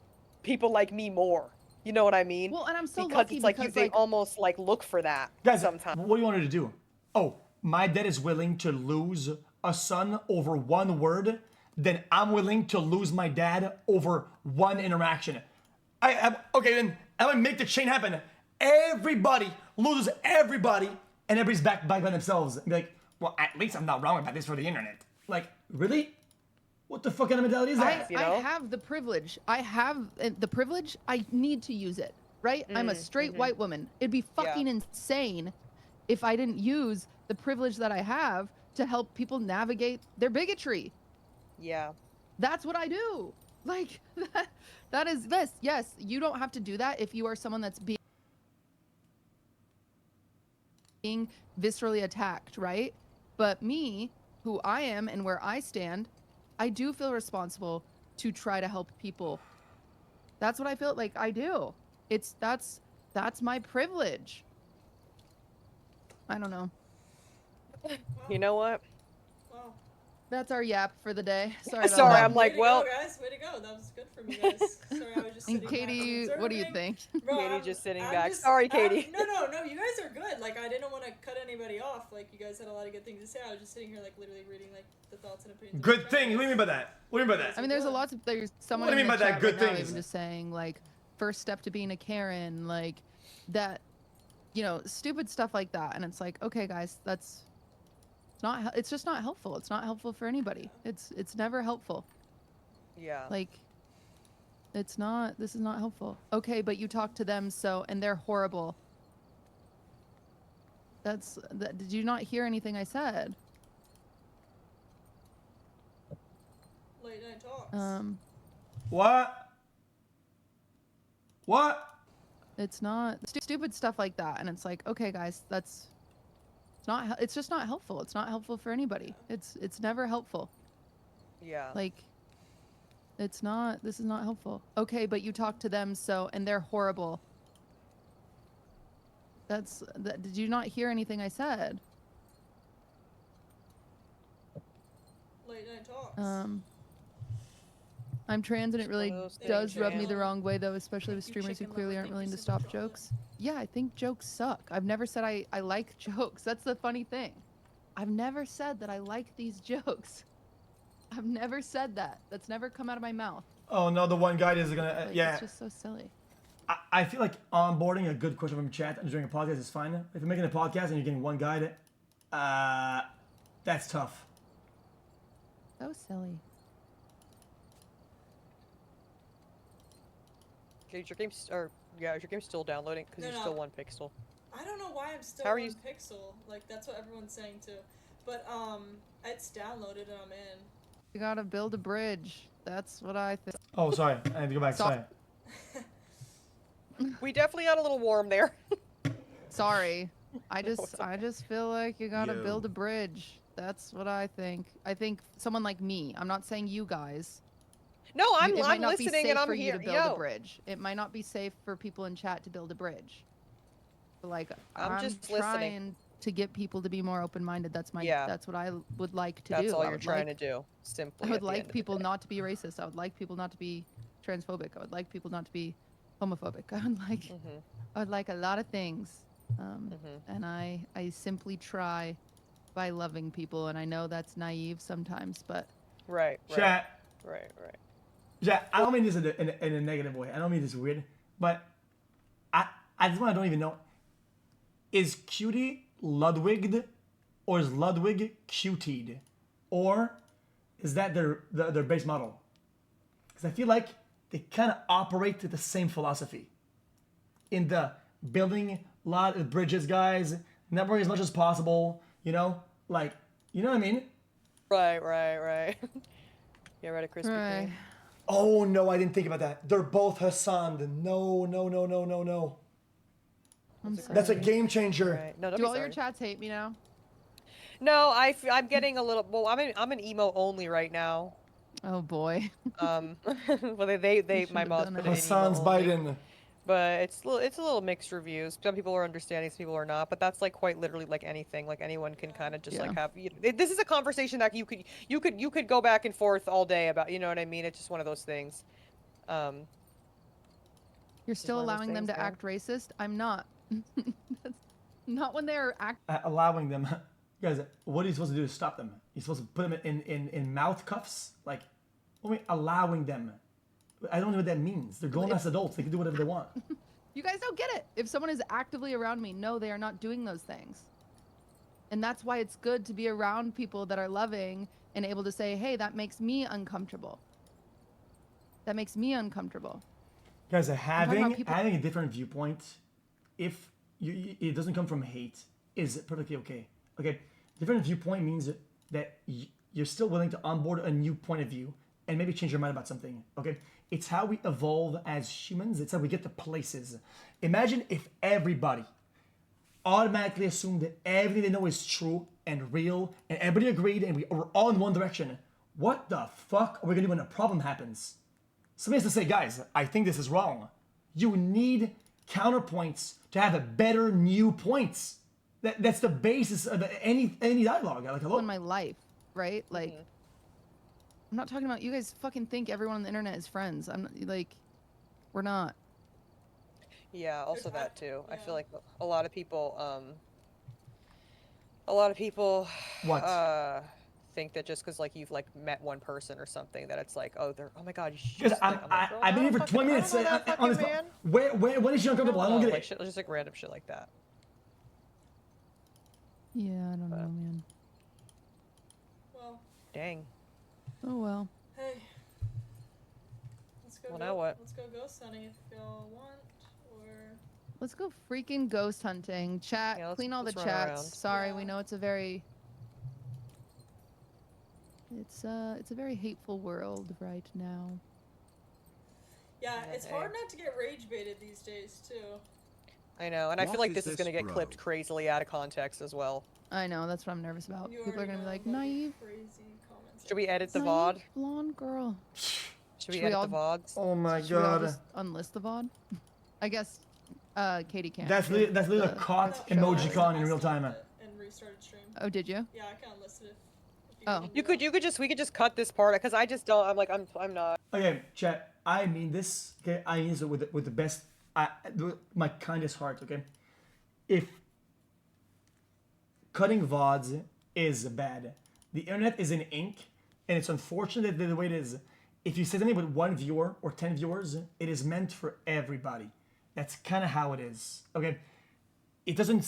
people like me more. You know what I mean? Well, and I'm so because lucky it's like because they like almost like look for that Guys, sometimes. what do you want her to do? Oh, my dad is willing to lose a son over one word, then I'm willing to lose my dad over one interaction. Okay, then I'm gonna make the chain happen. Everybody loses everybody, and everybody's back by themselves. And be like, well, at least I'm not wrong about this for the internet. Like, really? What the fuck kind of mentality is that? you I know? have the privilege. I have the privilege. I need to use it, right? I'm a straight white woman. It'd be fucking insane if I didn't use the privilege that I have to help people navigate their bigotry. Yeah. That's what I do. Like, that is this. Yes, you don't have to do that if you are someone that's being viscerally attacked, right? But me, who I am and where I stand, I do feel responsible to try to help people. That's what I feel like I do. That's my privilege. I don't know. You know what? Wow. That's our yap for the day. Sorry about Sorry, that. I'm like, Way to well, go, guys. Way to go. That was good for me, guys. Sorry, I was just And sitting Katie, back what do you observing. think? Bro, Katie just sitting I'm back. Sorry, Katie. No, you guys are good. Like, I didn't want to cut anybody off. Like, you guys had a lot of good things to say. I was just sitting here, like, literally reading, like, the thoughts and opinions. of Good the thing. chat. What do you mean by that? What do you mean by that? I mean, there's a lot of there's someone What do you in mean the by that? chat Good right now things. even just saying like first step to being a Karen, like that, you know, stupid stuff like that. And it's like, okay, guys, that's not. It's just not helpful. It's not helpful for anybody. It's never helpful. yeah. Like, it's not. This is not helpful. Okay, but you talk to them, so and they're horrible. Did you not hear anything I said? Late night talks. What? What? It's not stupid stuff like that, and it's like, okay, guys, that's it's not. It's just not helpful. It's not helpful for anybody. It's never helpful. Yeah. Like, it's not. This is not helpful. Okay, but you talk to them, so and they're horrible. Did you not hear anything I said? Late night talks. I'm trans and it really one of those does things, rub me man. the wrong way, though, especially with Thank you, streamers who chicken clearly lover. aren't Thank willing you to so much, stop Olive. jokes. Yeah, I think jokes suck. I've never said I like jokes. That's the funny thing. I've never said that I like these jokes. I've never said that. That's never come out of my mouth. Oh no, the one guy is gonna. Like, Yeah. It's just so silly. I feel like onboarding a good question from chat during a podcast is fine. If you're making a podcast and you're getting one guide, that's tough. So silly. Okay, is your game is your game still downloading? Because No, you're no. still 1 pixel. I don't know why I'm still How are one you- pixel. Like, that's what everyone's saying, too. But, it's downloaded and I'm in. You gotta build a bridge. That's what I think. Oh, sorry. I had to go back. Stop. Sorry. We definitely got a little warm there. Sorry. I just feel like you gotta Yo. build a bridge. That's what I think. I think someone like me. I'm not saying you guys. No, It might I'm not be listening safe and I'm for you here. to build Yo. a bridge. It might not be safe for people in chat to build a bridge. But like I'm just listening. trying to get people to be more open-minded. That's my. Yeah. That's what I would like to That's do. all I you're would trying like, to do. Simply. I would at the like end of the people day. not to be racist. I would like people not to be transphobic. I would like people not to be homophobic. I would like. Mm-hmm. I would like a lot of things. And I simply try by loving people, and I know that's naive sometimes, but Right. Right. Chat. Right. Right. Yeah, I don't mean this in a negative way. I don't mean this weird, but I just want to don't even know. Is Cutie Ludwig'd, or is Ludwig Cutied, or is that their base model? Because I feel like they kind of operate to the same philosophy. In the building a lot of bridges, guys, network as much as possible. You know, like you know what I mean. Right. Right. Right. Yeah. Right. Krispy right. Kreme. Oh no, I didn't think about that. They're both Hassan. No. I'm That's a sorry. game changer. Right. No, don't Do be all your sorry. chats hate me now? No, I'm getting a little. Well, I'm an emo only right now. Oh boy. Well, my shouldn't have mods done put it. it in emo Hassan's only. Biden. But it's a little mixed reviews. Some people are understanding, some people are not. But that's like quite literally like anything. Like anyone can kind of just like have. This is a conversation that you could go back and forth all day about. You know what I mean? It's just one of those things. You're still one of those allowing them things, to man. act racist? I'm not. That's not when they're Allowing them. Guys, what are you supposed to do to stop them? You're supposed to put them in mouth cuffs? Like, what do you mean allowing them? I don't know what that means. They're grown ass adults. They can do whatever they want. You guys don't get it. If someone is actively around me, no, they are not doing those things. And that's why it's good to be around people that are loving and able to say, hey, that makes me uncomfortable. That makes me uncomfortable. Guys, having people- a different viewpoint, if it doesn't come from hate, is perfectly okay. Okay, different viewpoint means that you're still willing to onboard a new point of view and maybe change your mind about something. Okay, it's how we evolve as humans. It's how we get to places. Imagine if everybody automatically assumed that everything they know is true and real, and everybody agreed, and we're all in one direction. What the fuck are we gonna do when a problem happens? Somebody has to say, guys, I think this is wrong. You need counterpoints to have a better new points. That's the basis of any dialogue. Like, hello? In my life, right? Like, I'm not talking about you guys fucking think everyone on the internet is friends. I'm not, like, we're not. Yeah, also There's that too. I yeah. feel like a lot of people What? think that just because like you've like met one person or something that it's like, oh, they're, oh my god, you should Because just, like, I'm like, girl, I've been I here for don't 20 fucking- minutes I don't know that on this. fucking man. When is she uncomfortable? I don't get like it. shit, just like random shit like that. Yeah, I don't know, man. Well, Dang. Oh well. hey. Let's go. Well, now what? Let's go ghost hunting if y'all want, or Let's go freaking ghost hunting. Chat, Yeah, let's- clean all the let's run chats. around. Sorry, we Yeah. know it's a very it's a very hateful world right now. yeah, Yeah, it's hey. hard not to get rage baited these days too. I know, and I feel What like is this is this, gonna get bro? clipped crazily out of context as well. I know, that's what I'm nervous about. You People are already gonna be know like, about the naive, Crazy comments. Should we edit the naive VOD? blonde girl. Should we Should we edit all- the VODs? Oh my Should we all god. just unlist the VOD? I guess Katie can't. That's literally a the- caught No, emoji I con in still real time. left it and restarted stream. Oh, did you? Yeah, I can unlist it if you Oh. can do You could we could just cut this part because I just don't. I'm not. Okay, chat. I mean this. Okay, I mean this with the best, my kindest heart. Okay, if cutting VODs is bad, the internet is in ink, and it's unfortunate that the way it is. If you say something with 1 viewer or 10 viewers, it is meant for everybody. That's kind of how it is. Okay, it doesn't.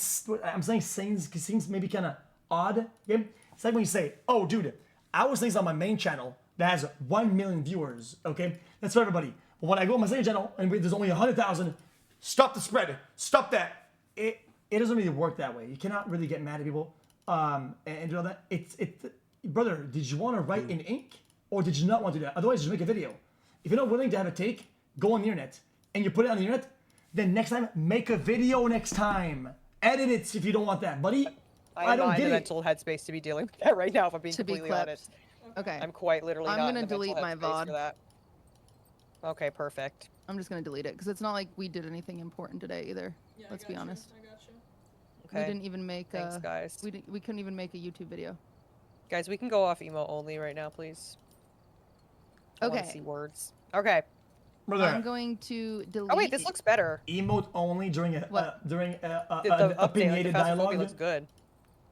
I'm saying seems maybe kind of odd. Okay, it's like when you say, "Oh, dude, I was saying this on my main channel that has 1 million viewers." Okay, that's for everybody. But when I go on my second channel and there's only 100,000, stop the spread. Stop that. It doesn't really work that way. You cannot really get mad at people and do all that. Brother, did you want to write in ink or did you not want to do that? Otherwise, just make a video. If you're not willing to have a take, go on the internet and you put it on the internet. Then next time, make a video next time. Edit it if you don't want that, buddy. I I'm don't not in get the it. mental headspace to be dealing with that right now. If I'm being To be completely clipped. honest, Okay. I'm quite literally. I'm not gonna in the mental delete my headspace VOD. for that. Okay, perfect. I'm just gonna delete it because it's not like we did anything important today either. Yeah, Let's I be got you, honest. I got you. Okay. We didn't even make Thanks, guys. we couldn't even make a YouTube video. Guys, we can go off emo only right now, please. I wanna Okay. see words. Okay. I'm Brother, going to delete. Oh wait, this looks better. emote only during What? an The update, like, opinionated the phasmophobia dialogue. looks good.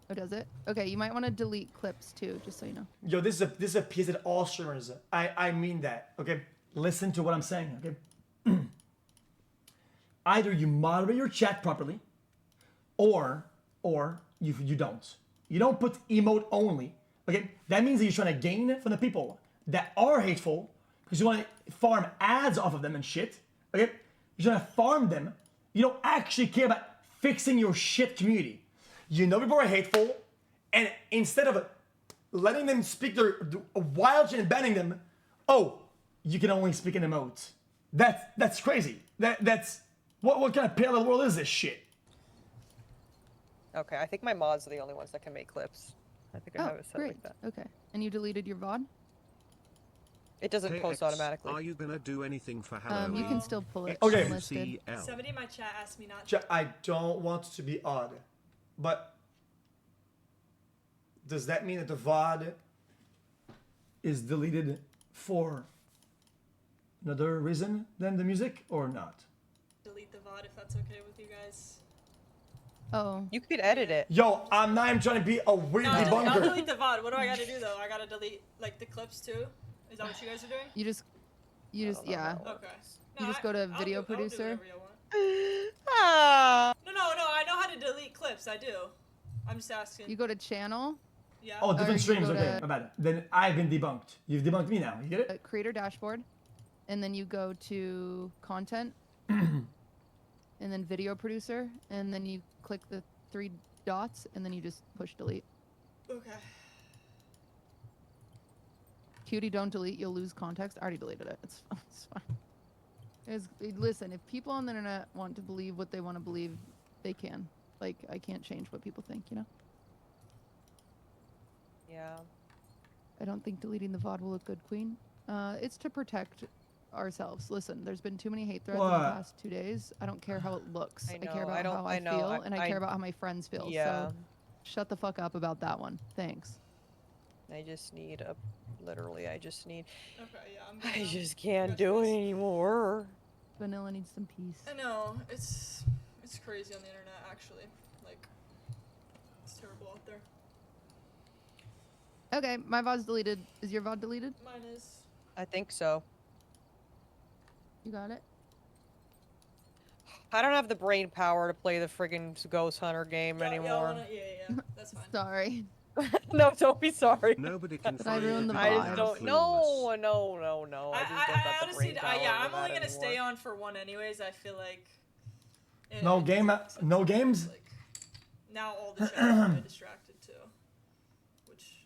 Oh, does it? Okay, you might want to delete clips too, just so you know. Yo, this is a piece at all streamers. I mean that. Okay, listen to what I'm saying. Okay, either you moderate your chat properly, or you don't. You don't put emote only. Okay, that means that you're trying to gain from the people that are hateful because you want to farm ads off of them and shit. Okay, you're trying to farm them. You don't actually care about fixing your shit community. You know people are hateful, and instead of letting them speak their wild shit and banning them, oh, you can only speak in emotes. That's crazy. That's what kind of parallel world is this shit? Okay, I think my mods are the only ones that can make clips. I think I Oh, have it set great. like that. Okay. And you deleted your VOD? It doesn't Hey post X, automatically. Are you gonna do anything for Halloween? You can still pull it Okay. unlisted. XQCL. Somebody in my chat asked me not to. I don't want to be odd, but does that mean that the VOD is deleted for another reason than the music or not? Delete the VOD if that's okay with you guys. Oh. You could edit it. Yo, I'm not even trying to be a weird No, I'll debunker. delete the VOD. What do I gotta do though? I gotta delete like the clips too? Is that what you guys are doing? You just yeah. Okay. You just go to video producer. I'll do whatever you want. Ah. No, I know how to delete clips. I do. I'm just asking. You go to channel, Yeah. Oh, different you streams. go Okay, to- my bad. Then I've been debunked. You've debunked me now. You get it? creator dashboard, and then you go to content, and then video producer, and then you click the 3 dots, and then you just push delete. Okay. Cutie, don't delete. You'll lose context. I already deleted it. It's fine. Listen, if people on the internet want to believe what they want to believe, they can. Like, I can't change what people think, you know? Yeah. I don't think deleting the VOD will look good, Queen. It's to protect ourselves. Listen, there's been too many hate threads in the What? past 2 days. I don't care how it looks. I care know, about I don't- how I I know, feel, I- and I care about how my friends feel. Yeah. So shut the fuck up about that one. Thanks. I just need a. Literally, I just need. Okay, yeah, I'm I good now. just can't do it anymore. Vanilla needs some peace. I know, it's crazy on the internet actually. Like, it's terrible out there. Okay, my VOD's deleted. Is your VOD deleted? Mine is. I think so. You got it? I don't have the brain power to play the friggin' Ghost Hunter game Yeah, anymore. yeah, that's fine. Sorry. No, don't be sorry. Nobody can Did I find ruin the I vibes? just don't. No, no, no. I just don't have the honestly, brain power. yeah, for I'm that only gonna anymore. stay on for one anyways. I feel like. No it game. makes sense. No games. Like, now all the chat is really distracted too. Which.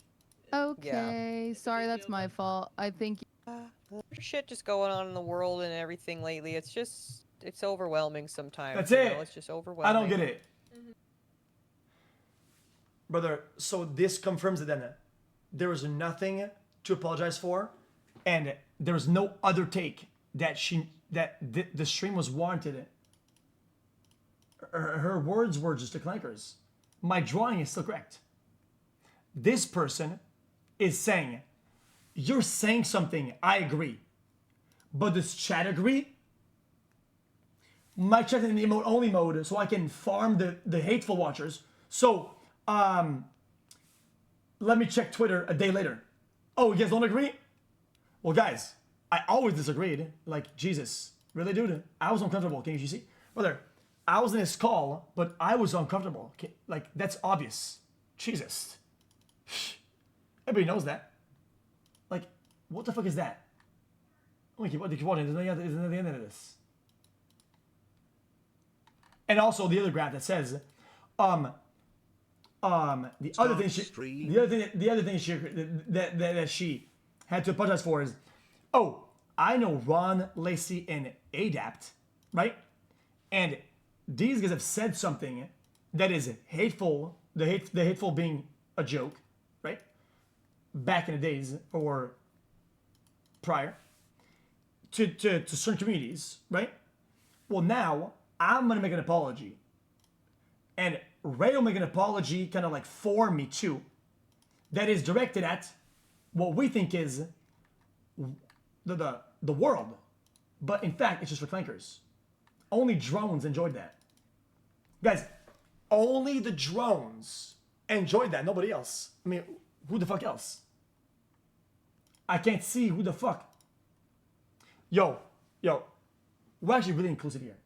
Okay. Sorry, that's my fault. I think. There's shit just going on in the world and everything lately. It's just. It's overwhelming sometimes. That's you it. know? It's just overwhelming. I don't get it. Brother, so this confirms that then there was nothing to apologize for, and there was no other take that the stream was warranted. Her words were just declankers. My drawing is still correct. This person is saying, you're saying something, I agree. But does chat agree? My chat in the emote only mode so I can farm the hateful watchers. So, let me check Twitter a day later. Oh, you guys don't agree? Well, guys, I always disagreed. Like, Jesus. Really, dude? I was uncomfortable. Can you see? Brother, I was in this call, but I was uncomfortable. Like, that's obvious. Jesus. Everybody knows that. Like, what the fuck is that? I'm gonna keep watching. There's the end of this. And also the other graph that says, the other thing that she had to apologize for is, oh, I know Ron, Lacey, and Adapt, right? And these guys have said something that is hateful. The hateful being a joke, right? Back in the days or prior to certain communities, right? Well, now I'm gonna make an apology, and Ray will make an apology, kind of like for me too, that is directed at what we think is the world, but in fact it's just for clankers. Only drones enjoyed that, guys. Only the drones enjoyed that. Nobody else. I mean, who the fuck else? I can't see who the fuck. Yo, we're actually really inclusive here.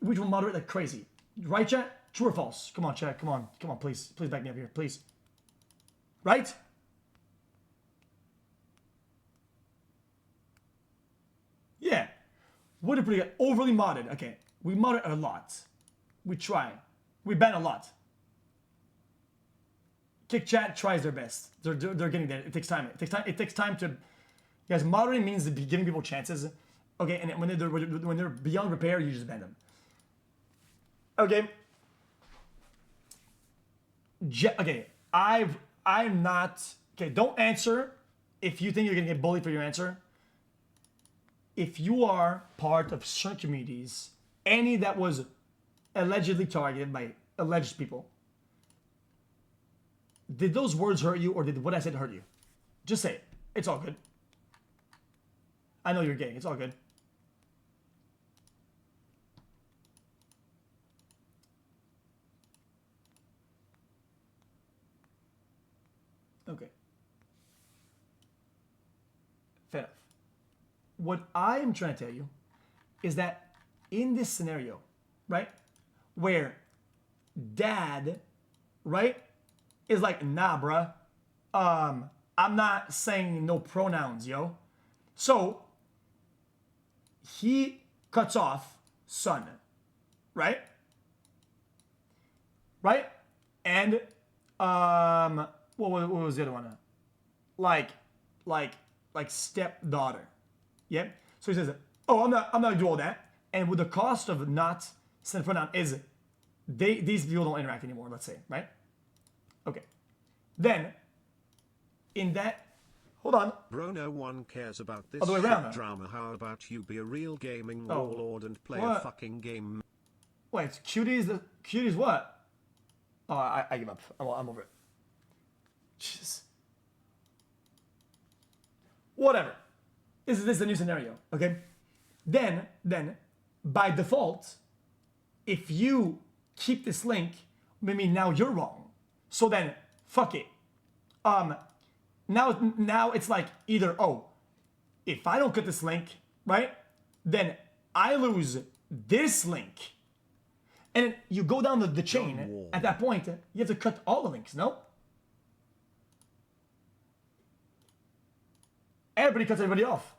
We will moderate like crazy. Right, chat? True or false? Come on, chat. Come on, please back me up here, please. Right? Yeah. We're pretty good. Overly modded. Okay. We moderate a lot. We try. We ban a lot. Kick chat tries their best. They're getting there. It takes time. It takes time to. Guys, moderating means giving people chances. Okay, and when they're beyond repair, you just ban them. Okay. okay, I'm not, okay, don't answer if you think you're gonna get bullied for your answer. If you are part of certain communities, any that was allegedly targeted by alleged people, did those words hurt you or did what I said hurt you? Just say it. It's all good. I know you're gay. It's all good. Okay. Fair enough. What I am trying to tell you is that in this scenario, right, where dad, right, is like, nah, bruh, I'm not saying no pronouns, yo. So he cuts off son, right? Right? And what was the other one? Like stepdaughter. Yep. So he says, oh, I'm not gonna do all that. And with the cost of not saying pronoun is these people don't interact anymore, let's say, right? Okay. Then in that, hold on. Bro, no one cares about this Other way around, shit though. drama. How about you be a real gaming Oh. warlord and play a What? fucking game? Wait, cuties what? Oh, I give up. I'm over it. Jesus. Whatever. This is the new scenario, okay? Then, by default, if you keep this link, maybe now you're wrong. So then, fuck it. Now it's like either, oh, if I don't cut this link, right, then I lose this link. And you go down the chain. At that point, you have to cut all the links, no? Everybody cuts everybody off.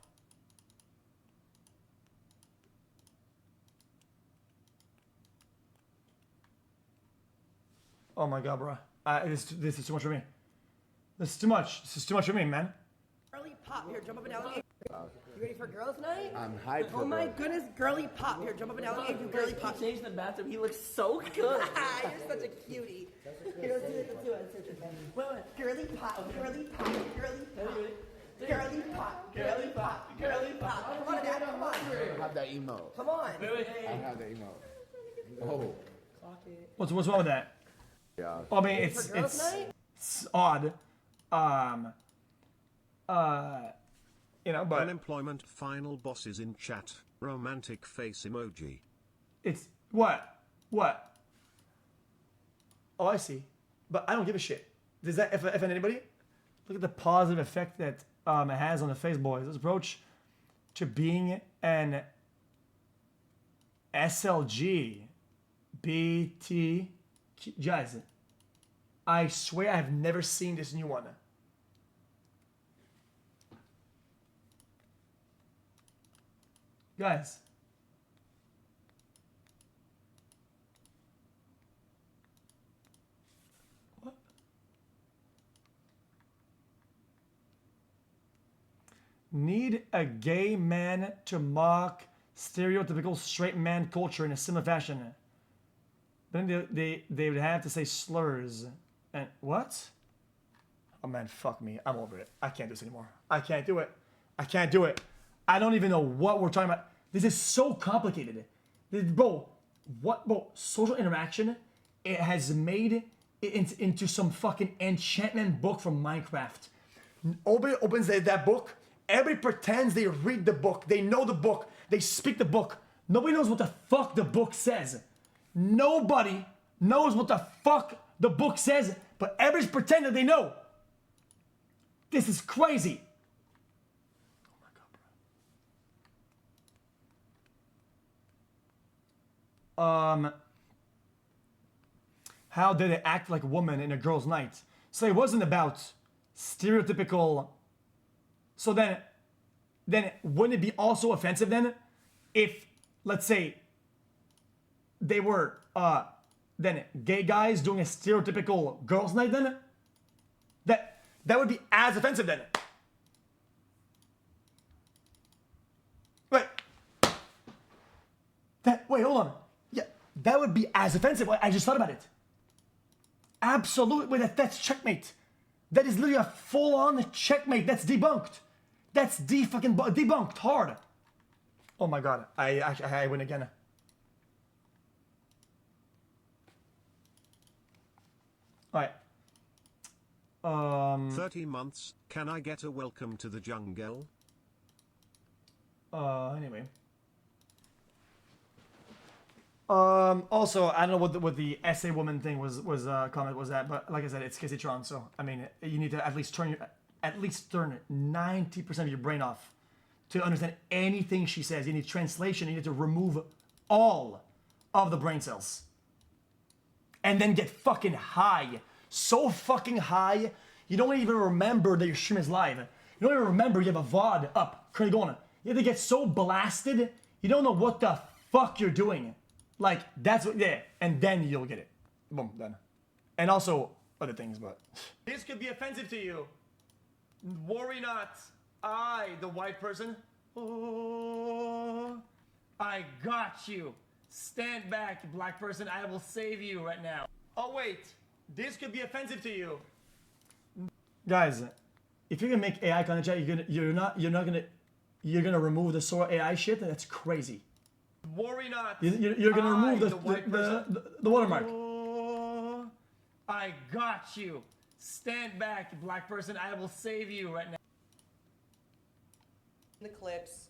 Oh my god, bro. This is too much for me. This is too much. This is too much for me, man. Girly pop, here, jump up and down. You ready for girls night? I'm hyped for Oh my girls. goodness, girly pop, here, jump up and down. Let me do girly pop. He changed the bathroom. He looks so good. You're such a cutie. Here, let's do it, let's do it. Wait, girly pop, girly pop, girly pop. Girly pop, girly pop, girly pop. Come on, Dad, come on. I have that emote. Come on. I have that emote. Oh. What's wrong with that? Yeah. I mean, For girls night? it's odd. You know, but Unemployment final bosses in chat. Romantic face emoji. it's what? Oh, I see. But I don't give a shit. Does that offend anybody? Look at the positive effect that it has on the face boys. This approach to being an SLG BT. Guys, I swear I've never seen this new one. Guys. What? Need a gay man to mock stereotypical straight man culture in a similar fashion. Then they would have to say slurs. And what? Oh man, fuck me. I'm over it. I can't do this anymore. I can't do it. I can't do it. I don't even know what we're talking about. This is so complicated. Bro, social interaction, it has made it into some fucking enchantment book from Minecraft. Everybody opens that book. Everybody pretends they read the book. They know the book. They speak the book. Nobody knows what the fuck the book says. Nobody knows what the fuck the book says, but everybody's pretending they know. This is crazy. How did it act like a woman in a girl's night? So it wasn't about stereotypical. So then wouldn't it be also offensive then if, let's say, they were then gay guys doing a stereotypical girls' night then? That would be as offensive then. Wait, hold on. Yeah, that would be as offensive. I just thought about it. Absolutely. Wait, that's checkmate. That is literally a full-on checkmate. That's debunked. That's fucking debunked hard. Oh my god. I win again. Alright. 30 months, can I get a welcome to the jungle? Anyway. Also, I don't know what the essay woman thing was comment was that, but like I said, it's Kizzytron, so I mean, you need to at least turn 90% of your brain off to understand anything she says. You need translation. You need to remove all of the brain cells, and then get fucking high, so fucking high you don't even remember that your stream is live. You don't even remember you have a VOD up currently going. You have to get so blasted you don't know what the fuck you're doing. Like, that's what, yeah, and then you'll get it. Boom, done. And also, other things, but. This could be offensive to you. Worry not. I, the white person, oh, I got you. Stand back, black person, I will save you right now. Oh wait, this could be offensive to you. Guys, if you're gonna make AI content chat, you're gonna remove the Sora AI shit, and that's crazy. Worry not. You're gonna remove the watermark. Oh, I got you. Stand back, black person. I will save you right now. The clips.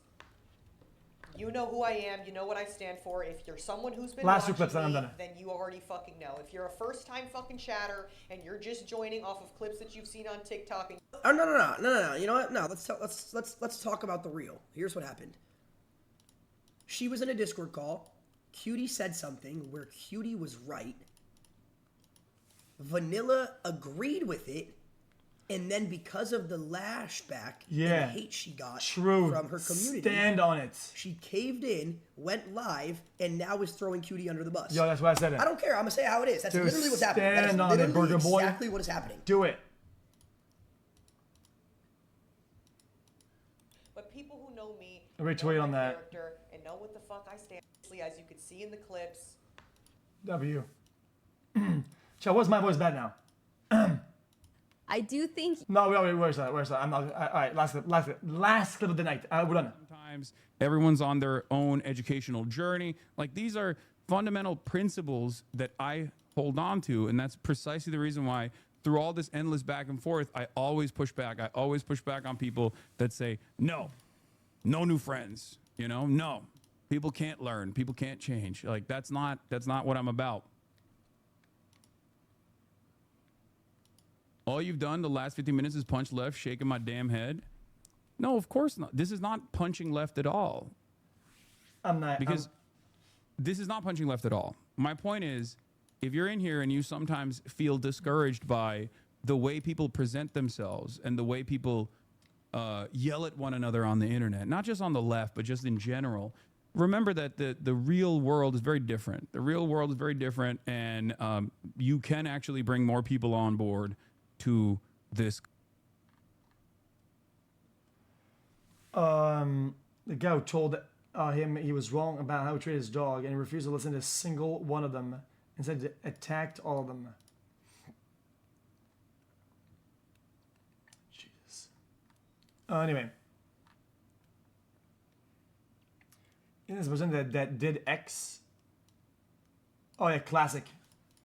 You know who I am. You know what I stand for. If you're someone who's been Last two watching clips, then I'm me, done. then you already fucking know. If you're a first-time fucking chatter and you're just joining off of clips that you've seen on TikTok and Oh no! You know what? No, let's talk about the real. Here's what happened. She was in a Discord call. Cutie said something where Cutie was right. Vanilla agreed with it, and then because of the lashback and hate she got from her community, stand on it. She caved in, went live, and now is throwing Cutie under the bus. Yo, that's why I said it. I don't care. I'm gonna say how it is. That's literally what's happening. That is stand on it, literally Burger Boy. exactly what is happening. Do it. But people who know me, Retweet know on my that. character, and know what the fuck I stand for, as you could see in the clips. W. Chat, what's my voice bad now? I do think. No, wait, where's that? I'm not. All right, last clip of the night. We're done. Sometimes everyone's on their own educational journey. Like, these are fundamental principles that I hold on to, and that's precisely the reason why through all this endless back and forth, I always push back. I always push back on people that say, no new friends, no. People can't learn. People can't change. Like, that's not what I'm about. All you've done the last 15 minutes is punch left, shaking my damn head. No, of course not. This is not punching left at all. I'm not. Because this is not punching left at all. My point is, if you're in here and you sometimes feel discouraged by the way people present themselves and the way people yell at one another on the internet, not just on the left, but just in general, remember that the real world is very different. The real world is very different, and you can actually bring more people on board to this. The guy who told him he was wrong about how he treated his dog, and he refused to listen to a single one of them. Instead, attacked all of them. Jesus. Anyway. In this person that did X. Oh yeah, classic.